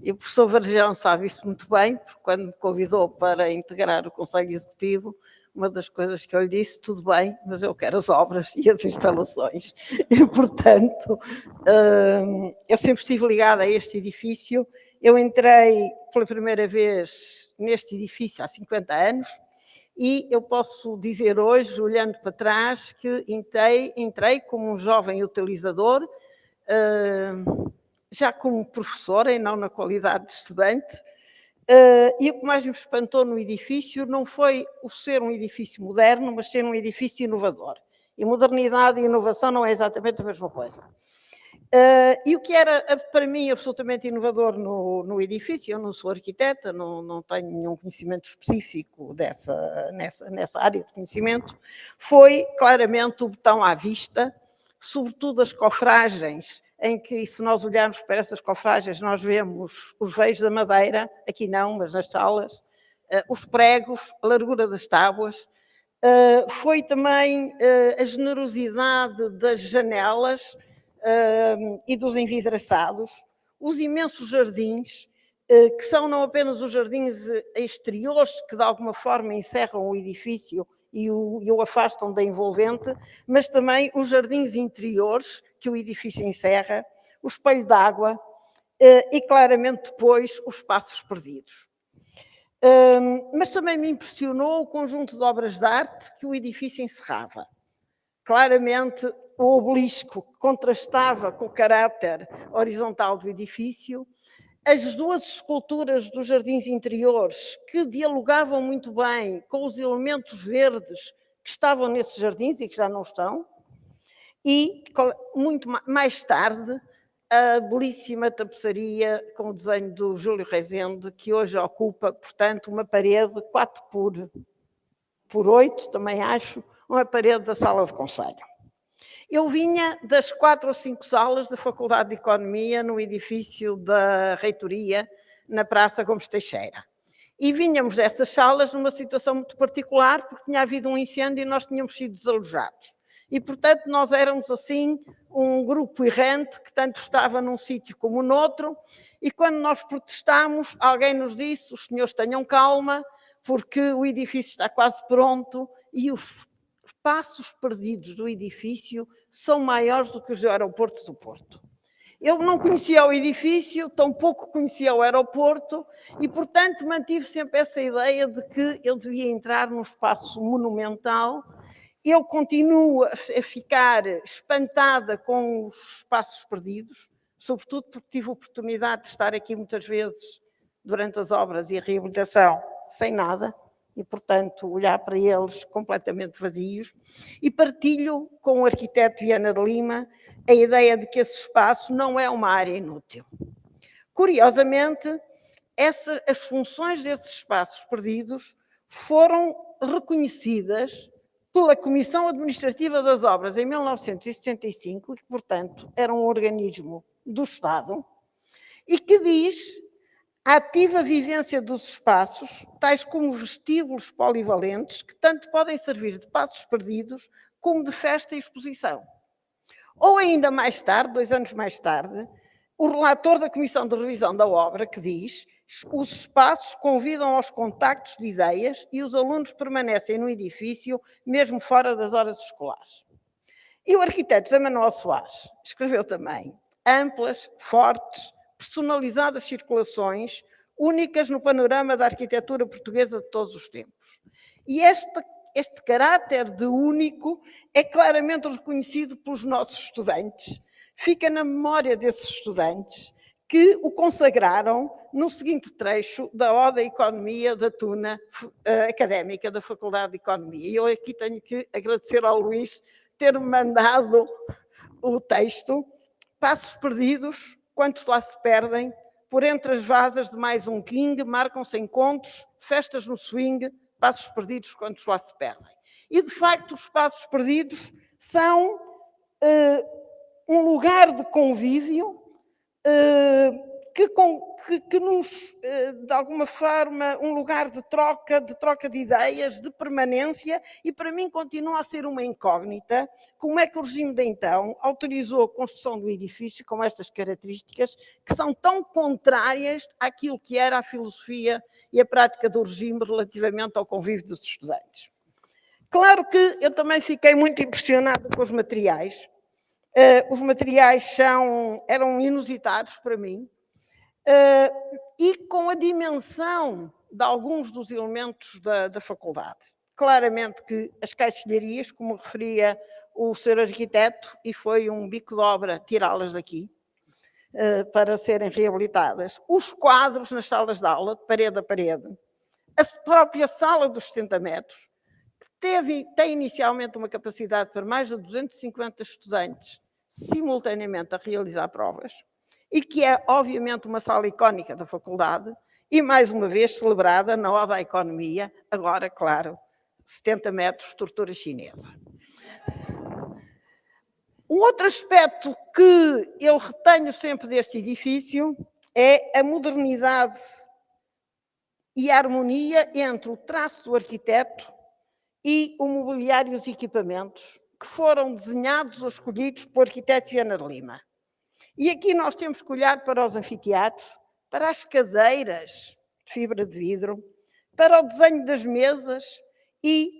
e o professor Varjão sabe isso muito bem, porque quando me convidou para integrar o Conselho Executivo, uma das coisas que eu lhe disse, tudo bem, mas eu quero as obras e as instalações. E, portanto, eu sempre estive ligada a este edifício. Eu entrei pela primeira vez neste edifício há 50 anos, e eu posso dizer hoje, olhando para trás, que entrei como um jovem utilizador, já como professora e não na qualidade de estudante, e o que mais me espantou no edifício não foi o ser um edifício moderno, mas ser um edifício inovador. E modernidade e inovação não é exatamente a mesma coisa. E o que era para mim absolutamente inovador no edifício, eu não sou arquiteta, não tenho nenhum conhecimento específico nessa área de conhecimento, foi claramente o botão à vista, sobretudo as cofragens, em que, se nós olharmos para essas cofragens, nós vemos os veios da madeira, aqui não, mas nas salas, os pregos, a largura das tábuas, foi também a generosidade das janelas, e dos envidraçados, os imensos jardins, que são não apenas os jardins exteriores, que de alguma forma encerram o edifício e o afastam da envolvente, mas também os jardins interiores, que o edifício encerra, o espelho d'água e claramente depois os espaços perdidos. Mas também me impressionou o conjunto de obras de arte que o edifício encerrava. Claramente, o obelisco contrastava com o caráter horizontal do edifício, as 2 esculturas dos jardins interiores que dialogavam muito bem com os elementos verdes que estavam nesses jardins e que já não estão, e muito mais tarde a belíssima tapeçaria com o desenho do Júlio Rezende, que hoje ocupa, portanto, uma parede 4 por 8, também acho, uma parede da sala de conselho. Eu vinha das 4 ou 5 salas da Faculdade de Economia no edifício da Reitoria, na Praça Gomes Teixeira. E vinhamos dessas salas numa situação muito particular, porque tinha havido um incêndio e nós tínhamos sido desalojados. E, portanto, nós éramos, assim, um grupo errante que tanto estava num sítio como noutro, e quando nós protestámos, alguém nos disse: os senhores tenham calma, porque o edifício está quase pronto e os espaços perdidos do edifício são maiores do que os do aeroporto do Porto. Eu não conhecia o edifício, tampouco conhecia o aeroporto e, portanto, mantive sempre essa ideia de que ele devia entrar num espaço monumental. Eu continuo a ficar espantada com os espaços perdidos, sobretudo porque tive a oportunidade de estar aqui muitas vezes durante as obras e a reabilitação sem nada e, portanto, olhar para eles completamente vazios. E partilho com o arquiteto Viana de Lima a ideia de que esse espaço não é uma área inútil. Curiosamente, as funções desses espaços perdidos foram reconhecidas pela Comissão Administrativa das Obras em 1965, que, portanto, era um organismo do Estado, e que diz: a ativa vivência dos espaços, tais como vestíbulos polivalentes, que tanto podem servir de passos perdidos como de festa e exposição. Ou ainda mais tarde, 2 anos mais tarde, o relator da Comissão de Revisão da Obra, que diz: os espaços convidam aos contactos de ideias e os alunos permanecem no edifício mesmo fora das horas escolares. E o arquiteto José Manuel Soares escreveu também: amplas, fortes, personalizadas circulações, únicas no panorama da arquitetura portuguesa de todos os tempos. E este caráter de único é claramente reconhecido pelos nossos estudantes. Fica na memória desses estudantes que o consagraram no seguinte trecho da Ode à Economia da Tuna Académica da Faculdade de Economia. E eu aqui tenho que agradecer ao Luís ter-me mandado o texto: passos perdidos, quantos lá se perdem, por entre as vasas de mais um king, marcam-se encontros, festas no swing, passos perdidos, quantos lá se perdem. E, de facto, os passos perdidos são um lugar de convívio que nos, de alguma forma, um lugar de troca de ideias, de permanência, e para mim continua a ser uma incógnita como é que o regime de então autorizou a construção do edifício com estas características que são tão contrárias àquilo que era a filosofia e a prática do regime relativamente ao convívio dos estudantes. Claro que eu também fiquei muito impressionada com os materiais. Os materiais eram inusitados para mim, e com a dimensão de alguns dos elementos da faculdade. Claramente que as caixilharias, como referia o Sr. Arquiteto, e foi um bico de obra tirá-las daqui para serem reabilitadas, os quadros nas salas de aula, de parede a parede, a própria sala dos 70 metros, que tem inicialmente uma capacidade para mais de 250 estudantes simultaneamente a realizar provas, e que é, obviamente, uma sala icónica da faculdade, e, mais uma vez, celebrada na Ode à Economia, agora, claro, 70 metros, estrutura chinesa. Um outro aspecto que eu retenho sempre deste edifício é a modernidade e a harmonia entre o traço do arquiteto e o mobiliário e os equipamentos que foram desenhados ou escolhidos pelo arquiteto Viana de Lima. E aqui nós temos que olhar para os anfiteatros, para as cadeiras de fibra de vidro, para o desenho das mesas e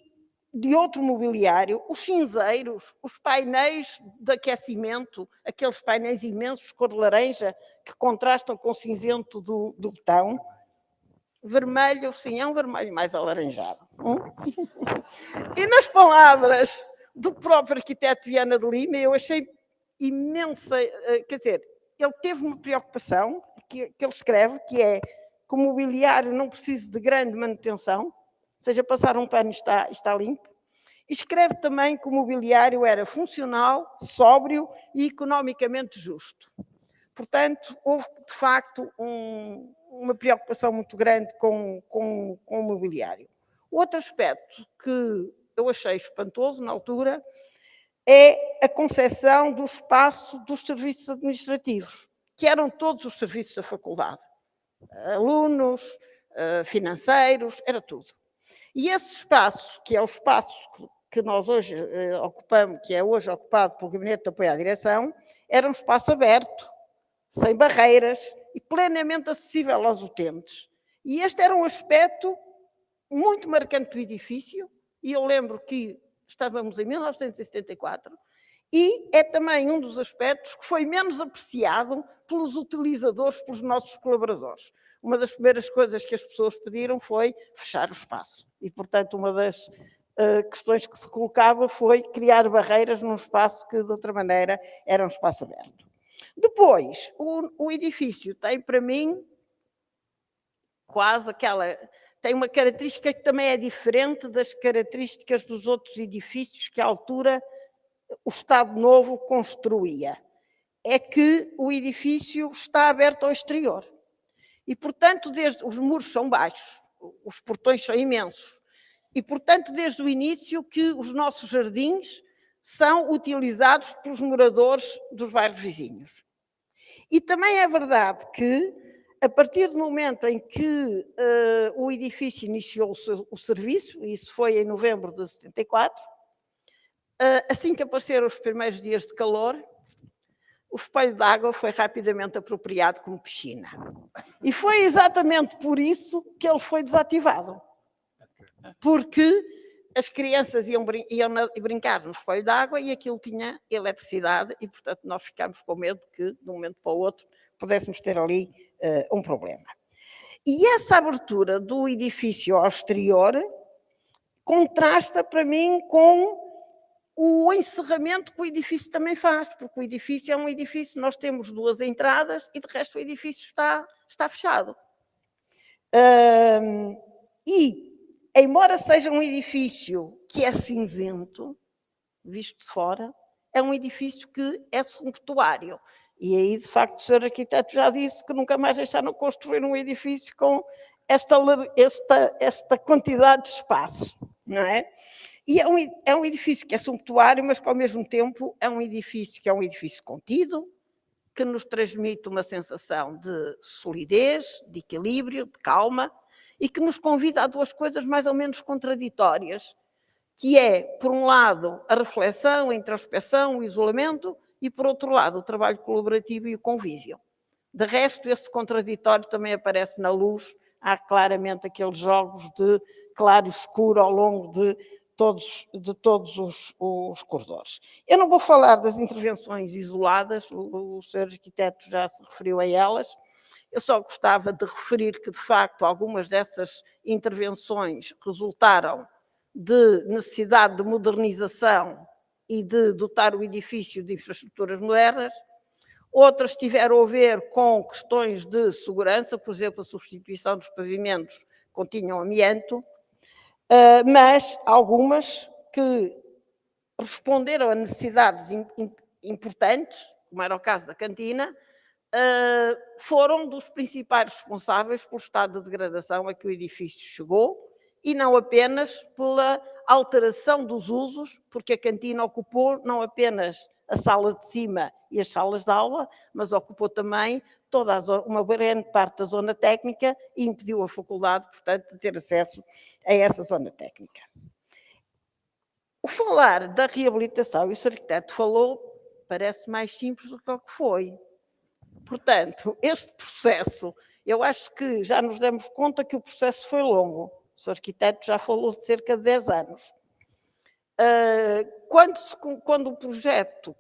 de outro mobiliário, os cinzeiros, os painéis de aquecimento, aqueles painéis imensos cor de laranja que contrastam com o cinzento do betão. Vermelho, sim, é um vermelho mais alaranjado. E nas palavras do próprio arquiteto Viana de Lima, eu achei imensa, quer dizer, ele teve uma preocupação que ele escreve, que é que o mobiliário não precisa de grande manutenção, ou seja, passar um pano e está limpo. E escreve também que o mobiliário era funcional, sóbrio e economicamente justo. Portanto, houve, de facto, uma preocupação muito grande com o mobiliário. Outro aspecto que eu achei espantoso na altura é a concepção do espaço dos serviços administrativos, que eram todos os serviços da faculdade. alunos, financeiros, era tudo. E esse espaço, que é o espaço que nós hoje ocupamos, que é hoje ocupado pelo Gabinete de Apoio à Direção, era um espaço aberto, sem barreiras e plenamente acessível aos utentes. E este era um aspecto muito marcante do edifício, e eu lembro que estávamos em 1974, e é também um dos aspectos que foi menos apreciado pelos utilizadores, pelos nossos colaboradores. Uma das primeiras coisas que as pessoas pediram foi fechar o espaço. E, portanto, uma das questões que se colocava foi criar barreiras num espaço que, de outra maneira, era um espaço aberto. Depois, o edifício tem, para mim, quase aquela... Tem uma característica que também é diferente das características dos outros edifícios que, à altura, o Estado Novo construía. É que o edifício está aberto ao exterior. E, portanto, os muros são baixos, os portões são imensos. E, portanto, desde o início que os nossos jardins são utilizados pelos moradores dos bairros vizinhos. E também é verdade que, a partir do momento em que o edifício iniciou o serviço, e isso foi em novembro de 74, assim que apareceram os primeiros dias de calor, o espelho d'água foi rapidamente apropriado como piscina. E foi exatamente por isso que ele foi desativado. Porque as crianças iam brincar no espelho d'água e aquilo tinha eletricidade e, portanto, nós ficámos com medo que, de um momento para o outro, pudéssemos ter ali um problema. E essa abertura do edifício ao exterior contrasta, para mim, com o encerramento que o edifício também faz, porque o edifício é um edifício, nós temos 2 entradas e, de resto, o edifício está fechado. E, embora seja um edifício que é cinzento, visto de fora, é um edifício que é sumptuário. E aí, de facto, o senhor arquiteto já disse que nunca mais deixaram construir um edifício com esta quantidade de espaço, não é? E é um edifício que é sumptuário, mas que, ao mesmo tempo, é um edifício que é um edifício contido, que nos transmite uma sensação de solidez, de equilíbrio, de calma, e que nos convida a 2 coisas mais ou menos contraditórias, que é, por um lado, a reflexão, a introspeção, o isolamento, e, por outro lado, o trabalho colaborativo e o convívio. De resto, esse contraditório também aparece na luz. Há claramente aqueles jogos de claro e escuro ao longo de todos os corredores. Eu não vou falar das intervenções isoladas, o senhor arquiteto já se referiu a elas. Eu só gostava de referir que, de facto, algumas dessas intervenções resultaram de necessidade de modernização e de dotar o edifício de infraestruturas modernas. Outras tiveram a ver com questões de segurança, por exemplo, a substituição dos pavimentos que continham amianto, mas algumas que responderam a necessidades importantes, como era o caso da cantina, foram dos principais responsáveis pelo estado de degradação a que o edifício chegou, e não apenas pela alteração dos usos, porque a cantina ocupou não apenas a sala de cima e as salas de aula, mas ocupou também uma grande parte da zona técnica e impediu a faculdade, portanto, de ter acesso a essa zona técnica. O falar da reabilitação, e o Sr. Arquiteto falou, parece mais simples do que o que foi. Portanto, este processo, eu acho que já nos demos conta que o processo foi longo. O Sr. Arquiteto já falou de cerca de 10 anos. Quando o projeto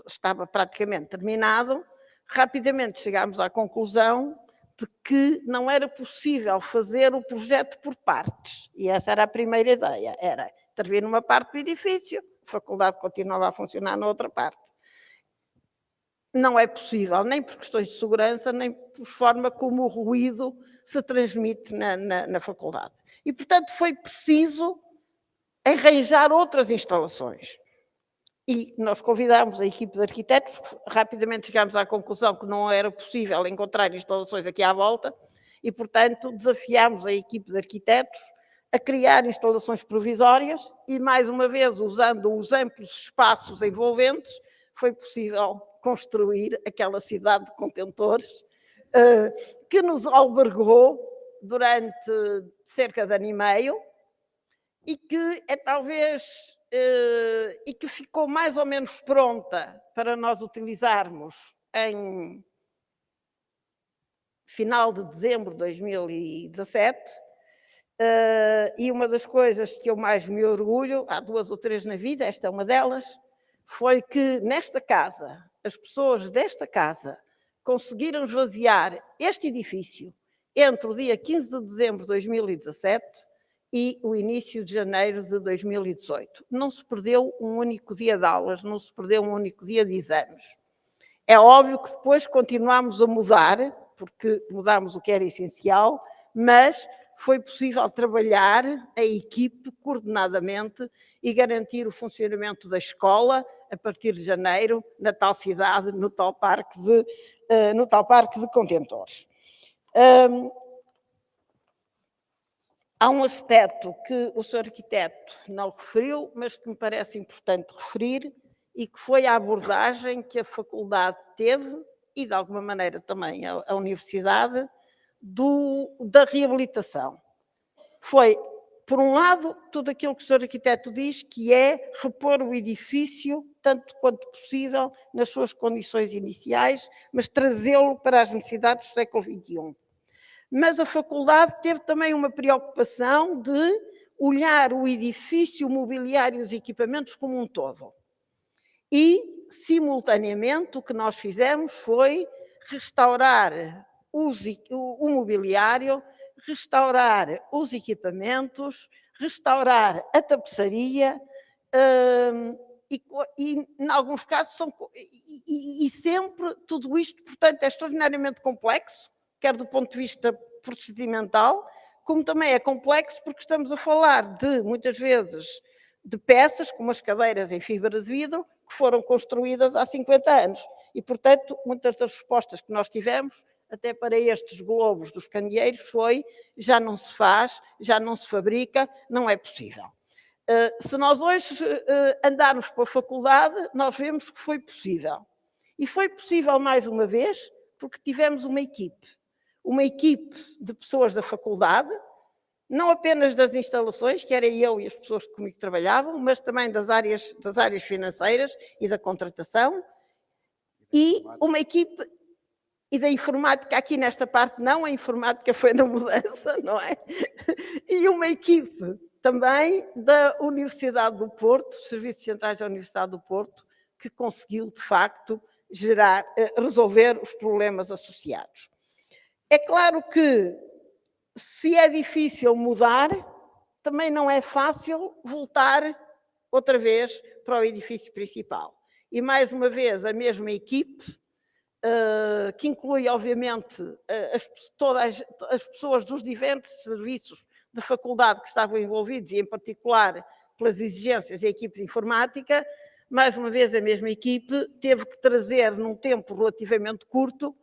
estava praticamente terminado, rapidamente chegámos à conclusão de que não era possível fazer o projeto por partes. E essa era a primeira ideia, era intervir numa parte do edifício, a faculdade continuava a funcionar na outra parte. Não é possível, nem por questões de segurança, nem por forma como o ruído se transmite na faculdade. E, portanto, foi preciso arranjar outras instalações. E nós convidámos a equipe de arquitetos, rapidamente chegámos à conclusão que não era possível encontrar instalações aqui à volta e, portanto, desafiámos a equipe de arquitetos a criar instalações provisórias e, mais uma vez, usando os amplos espaços envolventes, foi possível construir aquela cidade de contentores que nos albergou durante cerca de ano e meio e que é talvez e que ficou mais ou menos pronta para nós utilizarmos em final de dezembro de 2017. E uma das coisas que eu mais me orgulho, há 2 ou 3 na vida, esta é uma delas, foi que nesta casa, as pessoas desta casa conseguiram esvaziar este edifício entre o dia 15 de dezembro de 2017 e o início de janeiro de 2018. Não se perdeu um único dia de aulas, não se perdeu um único dia de exames. É óbvio que depois continuámos a mudar, porque mudámos o que era essencial, mas foi possível trabalhar a equipe coordenadamente e garantir o funcionamento da escola a partir de janeiro, na tal cidade, no tal parque de contentores. Há um aspecto que o Sr. Arquiteto não referiu, mas que me parece importante referir, e que foi a abordagem que a faculdade teve, e de alguma maneira também a universidade, da reabilitação. Foi, por um lado, tudo aquilo que o Sr. Arquiteto diz, que é repor o edifício, tanto quanto possível, nas suas condições iniciais, mas trazê-lo para as necessidades do século XXI. Mas a faculdade teve também uma preocupação de olhar o edifício, o mobiliário e os equipamentos como um todo. E, simultaneamente, o que nós fizemos foi restaurar o mobiliário, restaurar os equipamentos, restaurar a tapeçaria e em alguns casos, sempre tudo isto, portanto, é extraordinariamente complexo, quer do ponto de vista procedimental, como também é complexo porque estamos a falar de, muitas vezes, de peças, como as cadeiras em fibra de vidro, que foram construídas há 50 anos. E, portanto, muitas das respostas que nós tivemos, até para estes globos dos candeeiros, foi: já não se faz, já não se fabrica, não é possível. Se nós hoje andarmos pela faculdade, nós vemos que foi possível. E foi possível, mais uma vez, porque tivemos uma equipe de pessoas da faculdade, não apenas das instalações, que era eu e as pessoas que comigo trabalhavam, mas também das áreas financeiras e da contratação, e uma equipe, e da informática, aqui nesta parte não, a informática foi na mudança, não é? E uma equipe também da Universidade do Porto, Serviços Centrais da Universidade do Porto, que conseguiu, de facto, resolver os problemas associados. É claro que, se é difícil mudar, também não é fácil voltar outra vez para o edifício principal. E, mais uma vez, a mesma equipe, que inclui, obviamente, todas as pessoas dos diferentes serviços da faculdade que estavam envolvidos, e, em particular, pelas exigências da equipe de informática, mais uma vez, a mesma equipe teve que trazer, num tempo relativamente curto,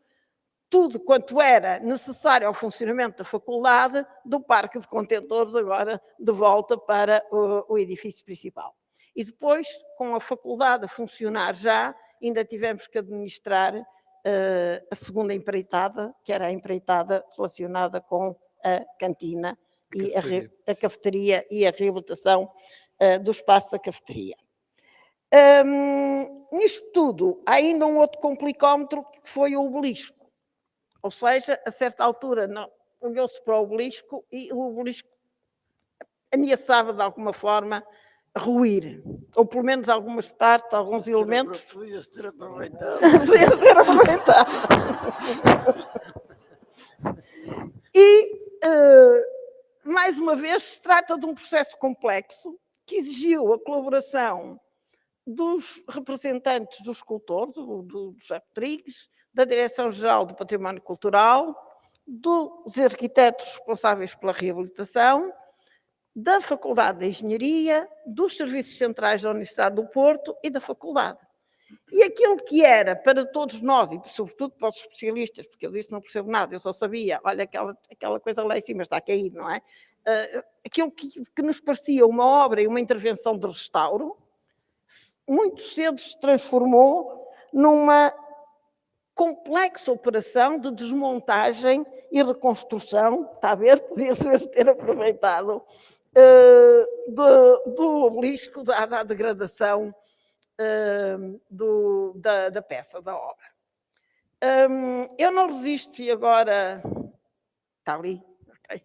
tudo quanto era necessário ao funcionamento da faculdade, do parque de contentores, agora de volta para o edifício principal. E depois, com a faculdade a funcionar já, ainda tivemos que administrar a segunda empreitada, que era a empreitada relacionada com a cantina e a cafeteria e a reabilitação do espaço da cafeteria. Nisto tudo, há ainda um outro complicómetro, que foi o obelisco. Ou seja, a certa altura olhou-se para o obelisco e o obelisco ameaçava de alguma forma ruir, ou pelo menos algumas partes, alguns elementos. Podia-se ter aproveitado. Podia ser aproveitado. E, mais uma vez, se trata de um processo complexo que exigiu a colaboração dos representantes do escultor, do José Rodrigues, da Direção-Geral do Património Cultural, dos arquitetos responsáveis pela reabilitação, da Faculdade de Engenharia, dos Serviços Centrais da Universidade do Porto e da Faculdade. E aquilo que era para todos nós, e sobretudo para os especialistas, porque eu disse não percebo nada, eu só sabia, olha, aquela coisa lá em cima está a cair, não é? Aquilo que nos parecia uma obra e uma intervenção de restauro, muito cedo se transformou numa complexa operação de desmontagem e reconstrução, está a ver, podia ter aproveitado, do obelisco, da degradação da peça, da obra. Eu não resisto, e agora está ali, ok,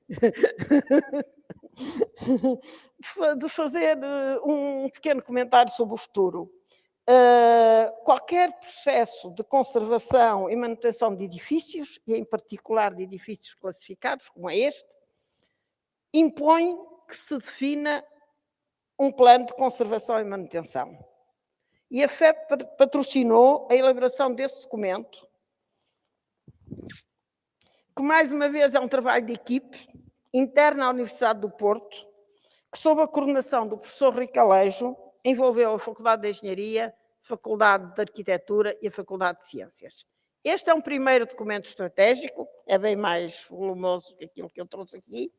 de fazer um pequeno comentário sobre o futuro. Qualquer processo de conservação e manutenção de edifícios, e em particular de edifícios classificados, como é este, impõe que se defina um plano de conservação e manutenção. E a FEP patrocinou a elaboração desse documento, que mais uma vez é um trabalho de equipe interna à Universidade do Porto, que sob a coordenação do professor Rico Alejo, envolveu a Faculdade de Engenharia, a Faculdade de Arquitetura e a Faculdade de Ciências. Este é um primeiro documento estratégico, é bem mais volumoso que aquilo que eu trouxe aqui,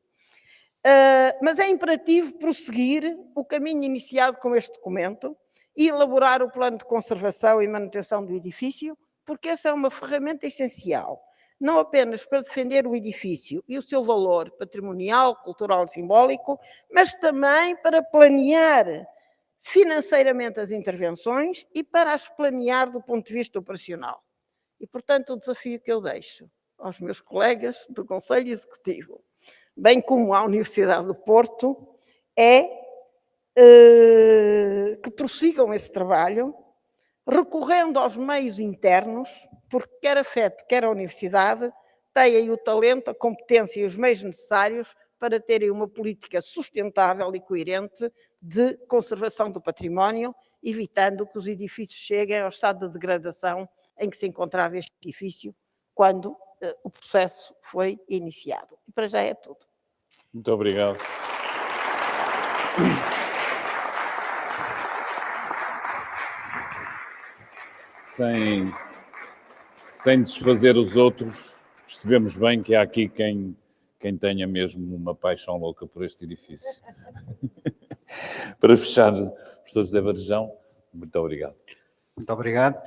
mas é imperativo prosseguir o caminho iniciado com este documento e elaborar o plano de conservação e manutenção do edifício, porque essa é uma ferramenta essencial, não apenas para defender o edifício e o seu valor patrimonial, cultural e simbólico, mas também para planear financeiramente as intervenções e para as planear do ponto de vista operacional. E, portanto, o desafio que eu deixo aos meus colegas do Conselho Executivo, bem como à Universidade do Porto, é que prossigam esse trabalho, recorrendo aos meios internos, porque quer a FEP, quer a Universidade, têm aí o talento, a competência e os meios necessários para terem uma política sustentável e coerente de conservação do património, evitando que os edifícios cheguem ao estado de degradação em que se encontrava este edifício quando o processo foi iniciado. E para já é tudo. Muito obrigado. Sem desfazer os outros, percebemos bem que há aqui quem tenha mesmo uma paixão louca por este edifício. Para fechar, professor José Varejão, muito obrigado. Muito obrigado.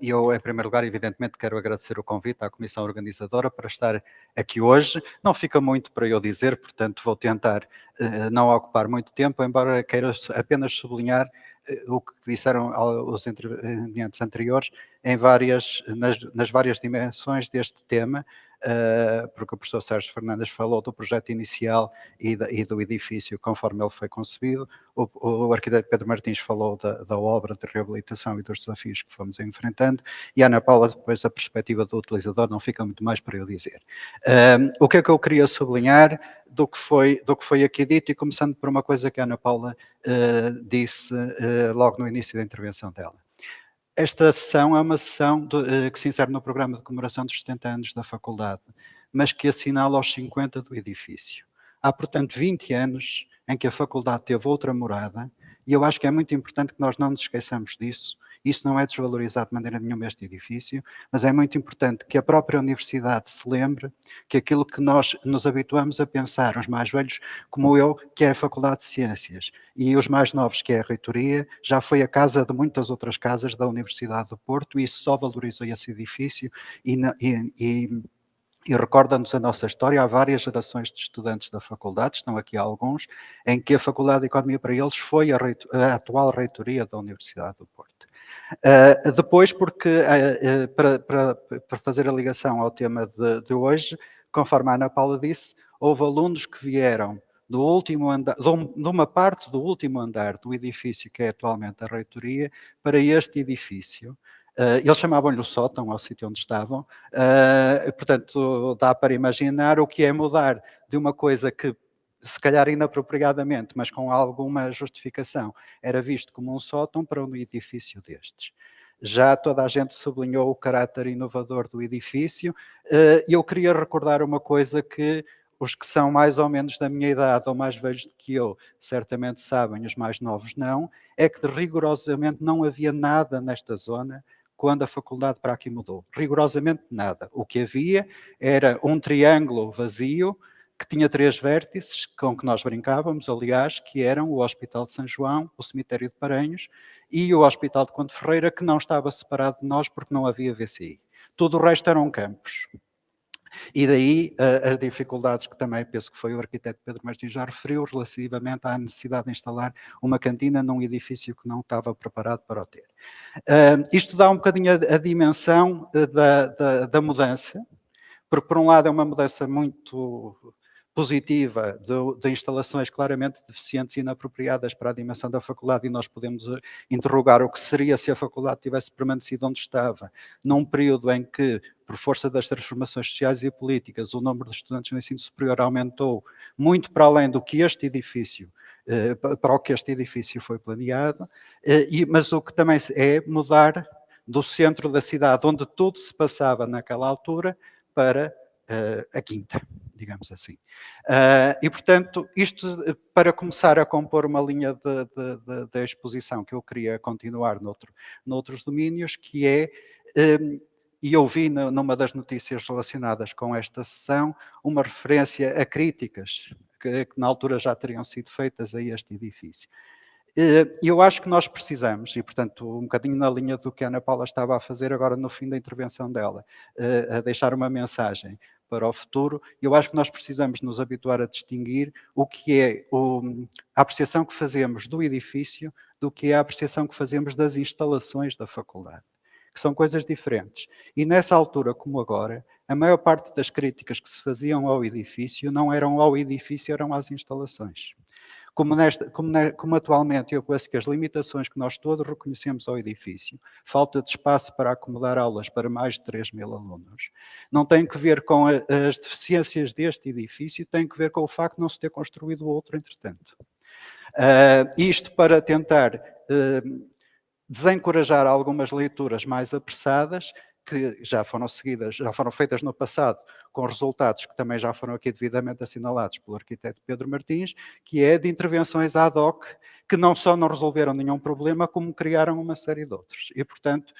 Eu, em primeiro lugar, evidentemente, quero agradecer o convite à Comissão Organizadora para estar aqui hoje. Não fica muito para eu dizer, portanto, vou tentar não ocupar muito tempo, embora queira apenas sublinhar o que disseram os intervenientes anteriores nas várias dimensões deste tema, porque o professor Sérgio Fernandes falou do projeto inicial e do edifício conforme ele foi concebido, o arquiteto Pedro Martins falou da obra de reabilitação e dos desafios que fomos enfrentando, e a Ana Paula, depois, a perspectiva do utilizador, não fica muito mais para eu dizer. O que é que eu queria sublinhar do que foi aqui dito, e começando por uma coisa que a Ana Paula disse logo no início da intervenção dela. Esta sessão é uma sessão que se insere no programa de comemoração dos 70 anos da faculdade, mas que assinala os 50 do edifício. Há, portanto, 20 anos em que a faculdade teve outra morada, e eu acho que é muito importante que nós não nos esqueçamos disso. Isso não é desvalorizado de maneira nenhuma este edifício, mas é muito importante que a própria universidade se lembre que aquilo que nós nos habituamos a pensar, os mais velhos como eu, que é a Faculdade de Ciências, e os mais novos, que é a Reitoria, já foi a casa de muitas outras casas da Universidade do Porto, e isso só valorizou esse edifício e recorda-nos a nossa história. Há várias gerações de estudantes da faculdade, estão aqui alguns, em que a Faculdade de Economia para eles foi a atual reitoria da Universidade do Porto. Depois, porque para fazer a ligação ao tema de hoje, conforme a Ana Paula disse, houve alunos que vieram do último andar, de uma parte do último andar do edifício que é atualmente a reitoria, para este edifício. Eles chamavam-lhe o sótão, ao sítio onde estavam, portanto dá para imaginar o que é mudar de uma coisa que, se calhar inapropriadamente, mas com alguma justificação, era visto como um sótão para um edifício destes. Já toda a gente sublinhou o caráter inovador do edifício, e eu queria recordar uma coisa que os que são mais ou menos da minha idade ou mais velhos do que eu certamente sabem, os mais novos não, é que rigorosamente não havia nada nesta zona quando a faculdade para aqui mudou. Rigorosamente nada. O que havia era um triângulo vazio, que tinha 3 vértices, com que nós brincávamos, aliás, que eram o Hospital de São João, o Cemitério de Paranhos e o Hospital de Conde Ferreira, que não estava separado de nós porque não havia VCI. Tudo o resto eram campos. E daí as dificuldades que também penso que foi o arquiteto Pedro Martins já referiu relativamente à necessidade de instalar uma cantina num edifício que não estava preparado para o ter. Isto dá um bocadinho a dimensão da mudança, porque por um lado é uma mudança muito positiva de instalações claramente deficientes e inapropriadas para a dimensão da faculdade, e nós podemos interrogar o que seria se a faculdade tivesse permanecido onde estava, num período em que, por força das transformações sociais e políticas, o número de estudantes no ensino superior aumentou muito para além do que este edifício, para o que este edifício foi planeado, mas o que também é mudar do centro da cidade, onde tudo se passava naquela altura, para a quinta, digamos assim. E, portanto, isto para começar a compor uma linha de exposição que eu queria continuar noutros domínios, que é, e eu vi numa das notícias relacionadas com esta sessão, uma referência a críticas que na altura já teriam sido feitas a este edifício. Eu acho que nós precisamos, e portanto um bocadinho na linha do que a Ana Paula estava a fazer agora no fim da intervenção dela, a deixar uma mensagem para o futuro, eu acho que nós precisamos nos habituar a distinguir o que é a apreciação que fazemos do edifício do que é a apreciação que fazemos das instalações da faculdade, que são coisas diferentes. E nessa altura, como agora, a maior parte das críticas que se faziam ao edifício não eram ao edifício, eram às instalações. Como atualmente eu penso que as limitações que nós todos reconhecemos ao edifício, falta de espaço para acomodar aulas para mais de 3.000 alunos, não tem que ver com as deficiências deste edifício, tem que ver com o facto de não se ter construído outro entretanto. Isto para tentar desencorajar algumas leituras mais apressadas, que já foram seguidas, já foram feitas no passado, com resultados que também já foram aqui devidamente assinalados pelo arquiteto Pedro Martins, que é de intervenções ad hoc, que não só não resolveram nenhum problema, como criaram uma série de outros. E, portanto,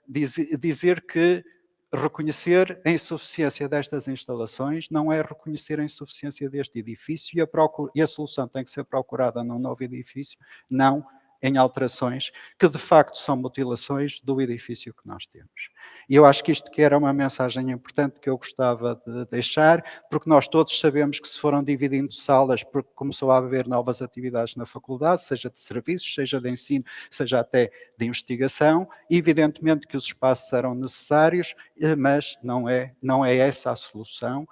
dizer que reconhecer a insuficiência destas instalações não é reconhecer a insuficiência deste edifício, e a solução tem que ser procurada num novo edifício, não em alterações que de facto são mutilações do edifício que nós temos. E eu acho que isto que era uma mensagem importante que eu gostava de deixar, porque nós todos sabemos que se foram dividindo salas, porque começou a haver novas atividades na faculdade, seja de serviços, seja de ensino, seja até de investigação, e evidentemente que os espaços eram necessários, mas não é essa a solução.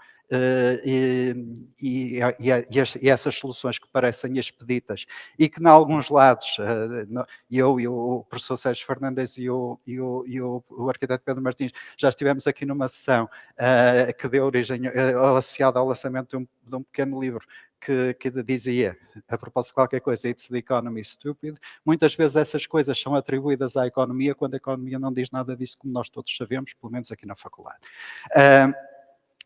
E essas soluções que parecem expeditas e que, em alguns lados, eu e o professor Sérgio Fernandes e o arquiteto Pedro Martins já estivemos aqui numa sessão que deu origem, associada ao lançamento de um pequeno livro que dizia, a propósito de qualquer coisa, "It's the economy stupid". Muitas vezes essas coisas são atribuídas à economia, quando a economia não diz nada disso, como nós todos sabemos, pelo menos aqui na faculdade.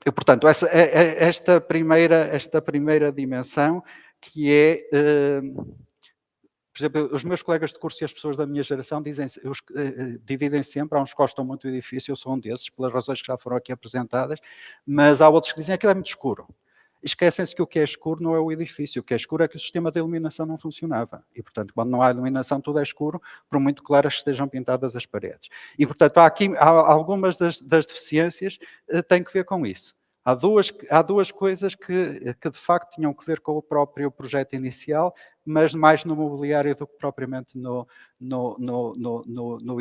E, portanto, esta primeira dimensão, que é, por exemplo, os meus colegas de curso e as pessoas da minha geração dividem sempre, há uns que gostam muito do edifício, eu sou um desses, pelas razões que já foram aqui apresentadas, mas há outros que dizem que aquilo é muito escuro. Esquecem-se que o que é escuro não é o edifício, o que é escuro é que o sistema de iluminação não funcionava. E, portanto, quando não há iluminação, tudo é escuro, por muito claras que estejam pintadas as paredes. E, portanto, há algumas das deficiências que têm que ver com isso. Há duas coisas que de facto tinham que ver com o próprio projeto inicial, mas mais no mobiliário do que propriamente no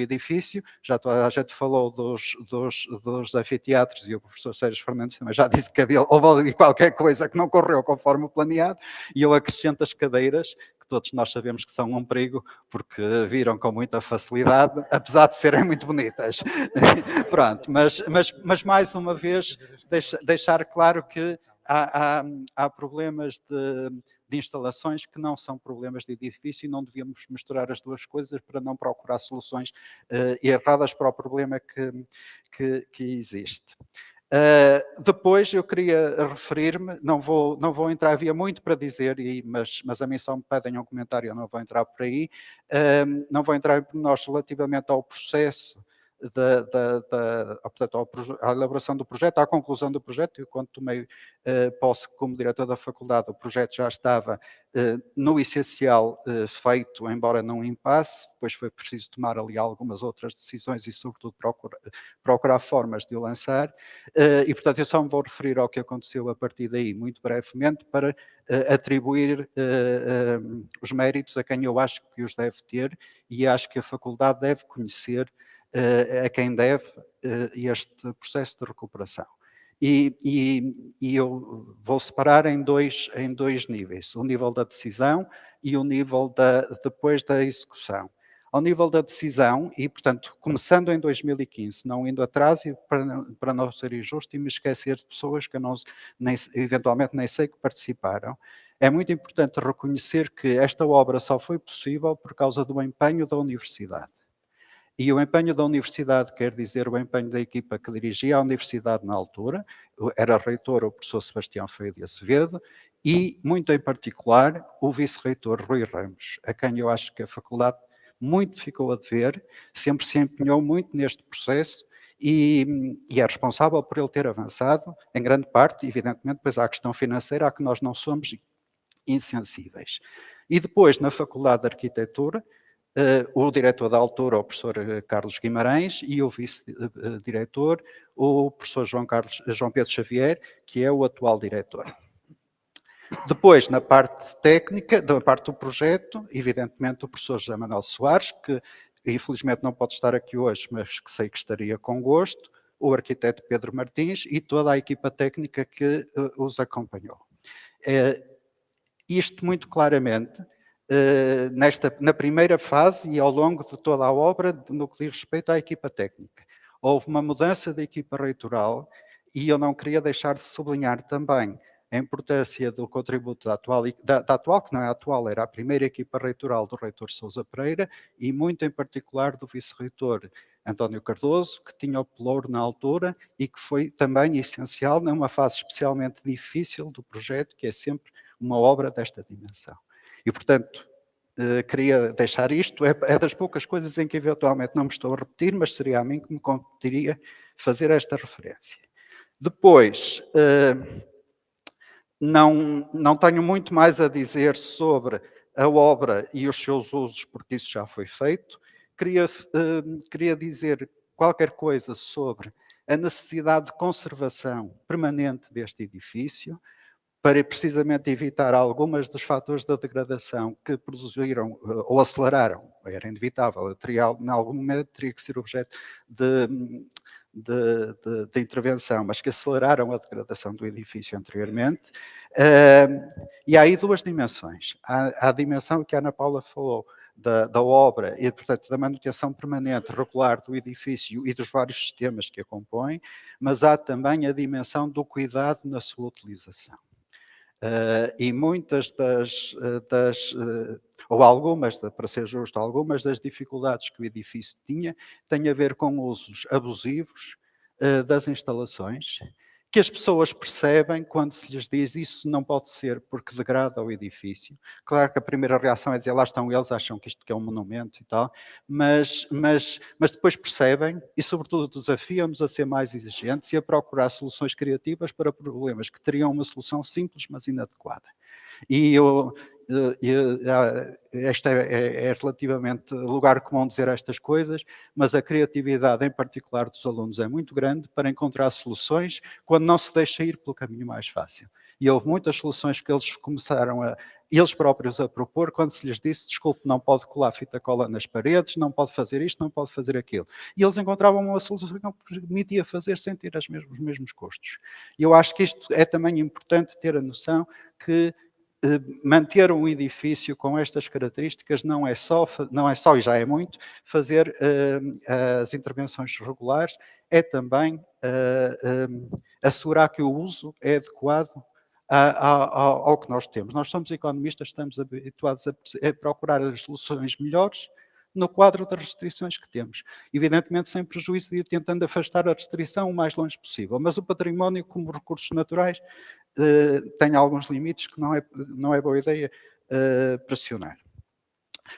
edifício. Já toda a gente falou dos anfiteatros, e o professor Sérgio Fernandes também já disse que houve ali qualquer coisa que não correu conforme o planeado, e eu acrescento as cadeiras, que todos nós sabemos que são um perigo, porque viram com muita facilidade, apesar de serem muito bonitas. Pronto, mas mais uma vez deixar claro que há problemas de instalações que não são problemas de edifício, e não devíamos misturar as duas coisas para não procurar soluções erradas para o problema que existe. Depois eu queria referir-me, não vou entrar, havia muito para dizer, mas a mim só me pedem um comentário, eu não vou entrar por aí, não vou entrar em pormenores relativamente ao processo portanto, à elaboração do projeto, à conclusão do projeto. Eu, quando tomei posse como diretor da faculdade, o projeto já estava no essencial feito, embora não impasse. Depois foi preciso tomar ali algumas outras decisões e, sobretudo, procurar formas de o lançar. E, portanto, eu só me vou referir ao que aconteceu a partir daí, muito brevemente, para atribuir os méritos a quem eu acho que os deve ter, e acho que a faculdade deve conhecer a quem deve este processo de recuperação. E eu vou separar em dois níveis: o nível da decisão e o nível depois da execução. Ao nível da decisão, e portanto, começando em 2015, não indo atrás, e para não ser injusto e me esquecer de pessoas que eu eventualmente nem sei que participaram, é muito importante reconhecer que esta obra só foi possível por causa do empenho da universidade. E o empenho da universidade quer dizer o empenho da equipa que dirigia a universidade na altura, era reitor o professor Sebastião Feio de Azevedo, e, muito em particular, o vice-reitor Rui Ramos, a quem eu acho que a faculdade muito ficou a dever, sempre se empenhou muito neste processo e é responsável por ele ter avançado, em grande parte, evidentemente, pois há a questão financeira a que nós não somos insensíveis. E depois, na Faculdade de Arquitetura, o diretor da altura, o professor Carlos Guimarães, e o vice-diretor, o professor João Pedro Xavier, que é o atual diretor. Depois, na parte técnica, da parte do projeto, evidentemente o professor José Manuel Soares, que infelizmente não pode estar aqui hoje, mas que sei que estaria com gosto, o arquiteto Pedro Martins e toda a equipa técnica que os acompanhou. Isto muito claramente, na primeira fase e ao longo de toda a obra, no que diz respeito à equipa técnica. Houve uma mudança da equipa reitoral e eu não queria deixar de sublinhar também a importância do contributo da atual, que não é atual, era a primeira equipa reitoral do reitor Sousa Pereira e muito em particular do vice-reitor António Cardoso, que tinha o pelouro na altura e que foi também essencial numa fase especialmente difícil do projeto, que é sempre uma obra desta dimensão. E, portanto, queria deixar isto, é das poucas coisas em que eventualmente não me estou a repetir, mas seria a mim que me competiria fazer esta referência. Depois, não tenho muito mais a dizer sobre a obra e os seus usos, porque isso já foi feito. Queria dizer qualquer coisa sobre a necessidade de conservação permanente deste edifício, para precisamente evitar algumas dos fatores da degradação que produziram ou aceleraram, era inevitável, em algum momento teria que ser objeto de intervenção, mas que aceleraram a degradação do edifício anteriormente. E há aí duas dimensões. Há a dimensão que a Ana Paula falou, da obra e, portanto, da manutenção permanente, regular do edifício e dos vários sistemas que a compõem, mas há também a dimensão do cuidado na sua utilização. E muitas ou algumas, para ser justo, algumas das dificuldades que o edifício tinha têm a ver com usos abusivos das instalações, que as pessoas percebem quando se lhes diz isso não pode ser porque degrada o edifício. Claro que a primeira reação é dizer lá estão eles, acham que isto que é um monumento e tal, mas depois percebem e sobretudo desafiam-nos a ser mais exigentes e a procurar soluções criativas para problemas que teriam uma solução simples mas inadequada. E este é relativamente lugar comum dizer estas coisas, mas a criatividade, em particular dos alunos, é muito grande para encontrar soluções quando não se deixa ir pelo caminho mais fácil. E houve muitas soluções que eles começaram eles próprios a propor, quando se lhes disse, desculpe, não pode colar fita cola nas paredes, não pode fazer isto, não pode fazer aquilo. E eles encontravam uma solução que não permitia fazer sem ter os mesmos custos. E eu acho que isto é também importante ter a noção que manter um edifício com estas características não é só, e já é muito, fazer as intervenções regulares, é também assegurar que o uso é adequado ao que nós temos. Nós somos economistas, estamos habituados a procurar as soluções melhores no quadro das restrições que temos. Evidentemente, sem prejuízo de ir tentando afastar a restrição o mais longe possível, mas o património, como recursos naturais, tem alguns limites que não é boa ideia pressionar.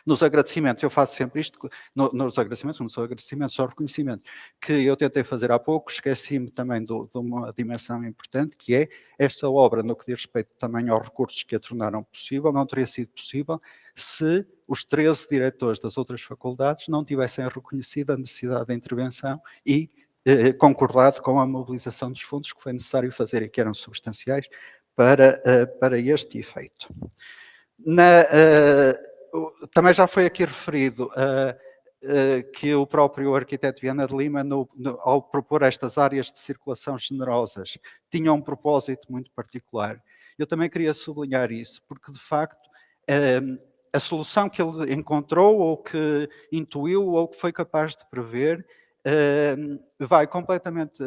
Nos agradecimentos, eu faço sempre isto, nos agradecimentos, não são agradecimentos, são reconhecimentos, que eu tentei fazer há pouco, esqueci-me também de uma dimensão importante, que é esta obra, no que diz respeito também aos recursos que a tornaram possível, não teria sido possível se os 13 diretores das outras faculdades não tivessem reconhecido a necessidade de intervenção e concordado com a mobilização dos fundos que foi necessário fazer e que eram substanciais para este efeito. Também já foi aqui referido que o próprio arquiteto Viana de Lima, ao propor estas áreas de circulação generosas, tinha um propósito muito particular. Eu também queria sublinhar isso, porque de facto a solução que ele encontrou, ou que intuiu, ou que foi capaz de prever, vai completamente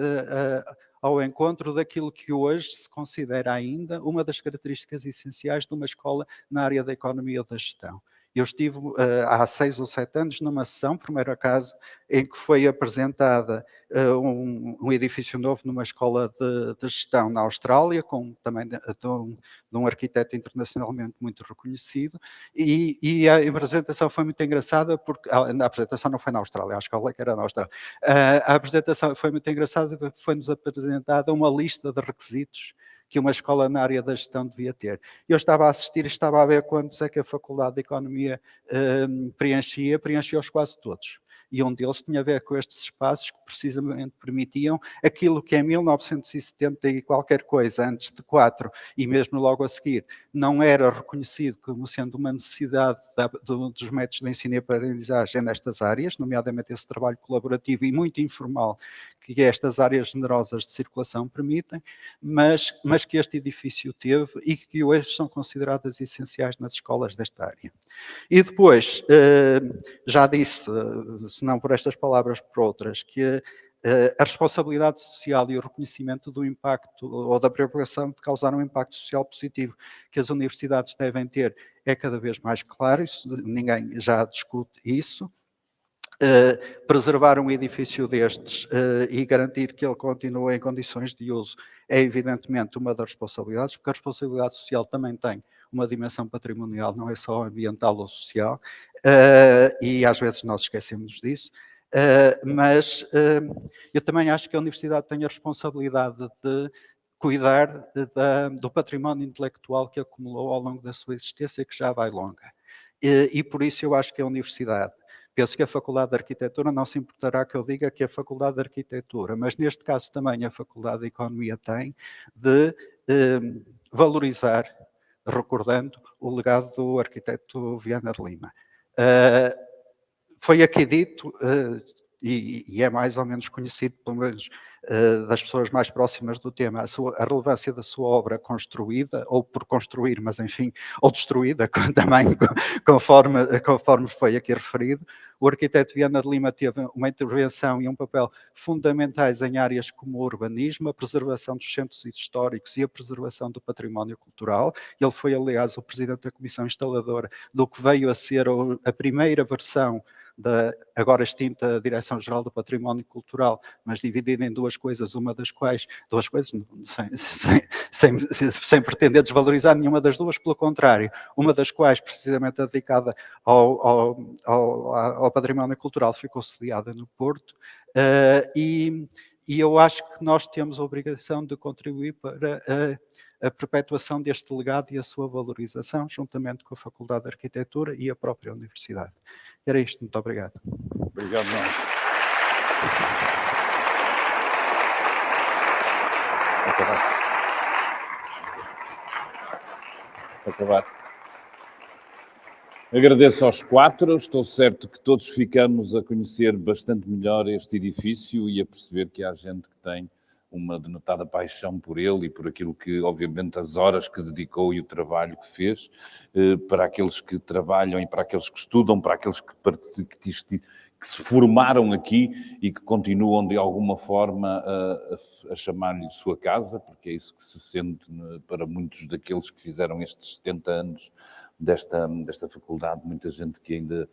ao encontro daquilo que hoje se considera ainda uma das características essenciais de uma escola na área da economia ou da gestão. Eu estive há 6 ou 7 anos numa sessão, primeiro acaso, em que foi apresentada um edifício novo numa escola de gestão na Austrália, também de um arquiteto internacionalmente muito reconhecido, e a apresentação foi muito engraçada, porque a apresentação não foi na Austrália, a escola que era na Austrália. A apresentação foi muito engraçada, porque foi-nos apresentada uma lista de requisitos que uma escola na área da gestão devia ter. Eu estava a assistir e estava a ver quantos é que a Faculdade de Economia preenchia-os quase todos. E um deles tinha a ver com estes espaços que precisamente permitiam aquilo que em 1970 e qualquer coisa, antes de 4 e mesmo logo a seguir, não era reconhecido como sendo uma necessidade dos métodos de ensino e aprendizagem nestas áreas, nomeadamente esse trabalho colaborativo e muito informal que estas áreas generosas de circulação permitem, mas que este edifício teve e que hoje são consideradas essenciais nas escolas desta área. E depois, já disse, se não por estas palavras, por outras, que a responsabilidade social e o reconhecimento do impacto ou da preocupação de causar um impacto social positivo que as universidades devem ter é cada vez mais claro, ninguém já discute isso. Preservar um edifício destes e garantir que ele continue em condições de uso é evidentemente uma das responsabilidades, porque a responsabilidade social também tem uma dimensão patrimonial, não é só ambiental ou social, e às vezes nós esquecemos disso, mas eu também acho que a universidade tem a responsabilidade de cuidar do património intelectual que acumulou ao longo da sua existência, que já vai longa. E por isso eu acho que a universidade, penso que a Faculdade de Arquitetura, não se importará que eu diga que a Faculdade de Arquitetura, mas neste caso também a Faculdade de Economia tem, de valorizar, recordando o legado do arquiteto Viana de Lima. Foi aqui dito, e é mais ou menos conhecido, pelo menos das pessoas mais próximas do tema, a relevância da sua obra construída, ou por construir, mas enfim, ou destruída, também conforme foi aqui referido. O arquiteto Viana de Lima teve uma intervenção e um papel fundamentais em áreas como o urbanismo, a preservação dos centros históricos e a preservação do património cultural. Ele foi, aliás, o presidente da comissão instaladora do que veio a ser a primeira versão da agora extinta Direção-Geral do Património Cultural, mas dividida em duas coisas, sem pretender desvalorizar nenhuma das duas, pelo contrário, uma das quais, precisamente dedicada ao património cultural, ficou sediada no Porto, e eu acho que nós temos a obrigação de contribuir para a perpetuação deste legado e a sua valorização, juntamente com a Faculdade de Arquitetura e a própria Universidade. Era isto, muito obrigado. Obrigado, nós. Acabar. Agradeço aos 4, estou certo que todos ficamos a conhecer bastante melhor este edifício e a perceber que há gente que tem uma denotada paixão por ele e por aquilo que, obviamente, as horas que dedicou e o trabalho que fez, para aqueles que trabalham e para aqueles que estudam, para aqueles que se formaram aqui e que continuam de alguma forma a chamar-lhe sua casa, porque é isso que se sente para muitos daqueles que fizeram estes 70 anos desta faculdade, muita gente que ainda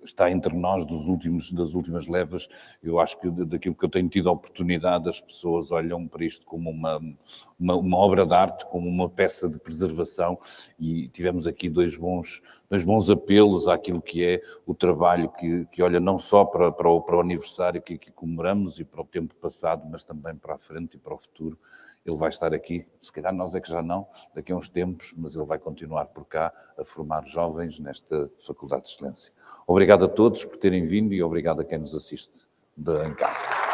está entre nós das últimas levas. Eu acho que daquilo que eu tenho tido a oportunidade, as pessoas olham para isto como uma obra de arte, como uma peça de preservação, e tivemos aqui dois bons apelos àquilo que é o trabalho que olha não só para o aniversário que comemoramos e para o tempo passado, mas também para a frente e para o futuro. Ele vai estar aqui, se calhar nós é que já não, daqui a uns tempos, mas ele vai continuar por cá a formar jovens nesta Faculdade de Excelência. Obrigado a todos por terem vindo e obrigado a quem nos assiste em casa.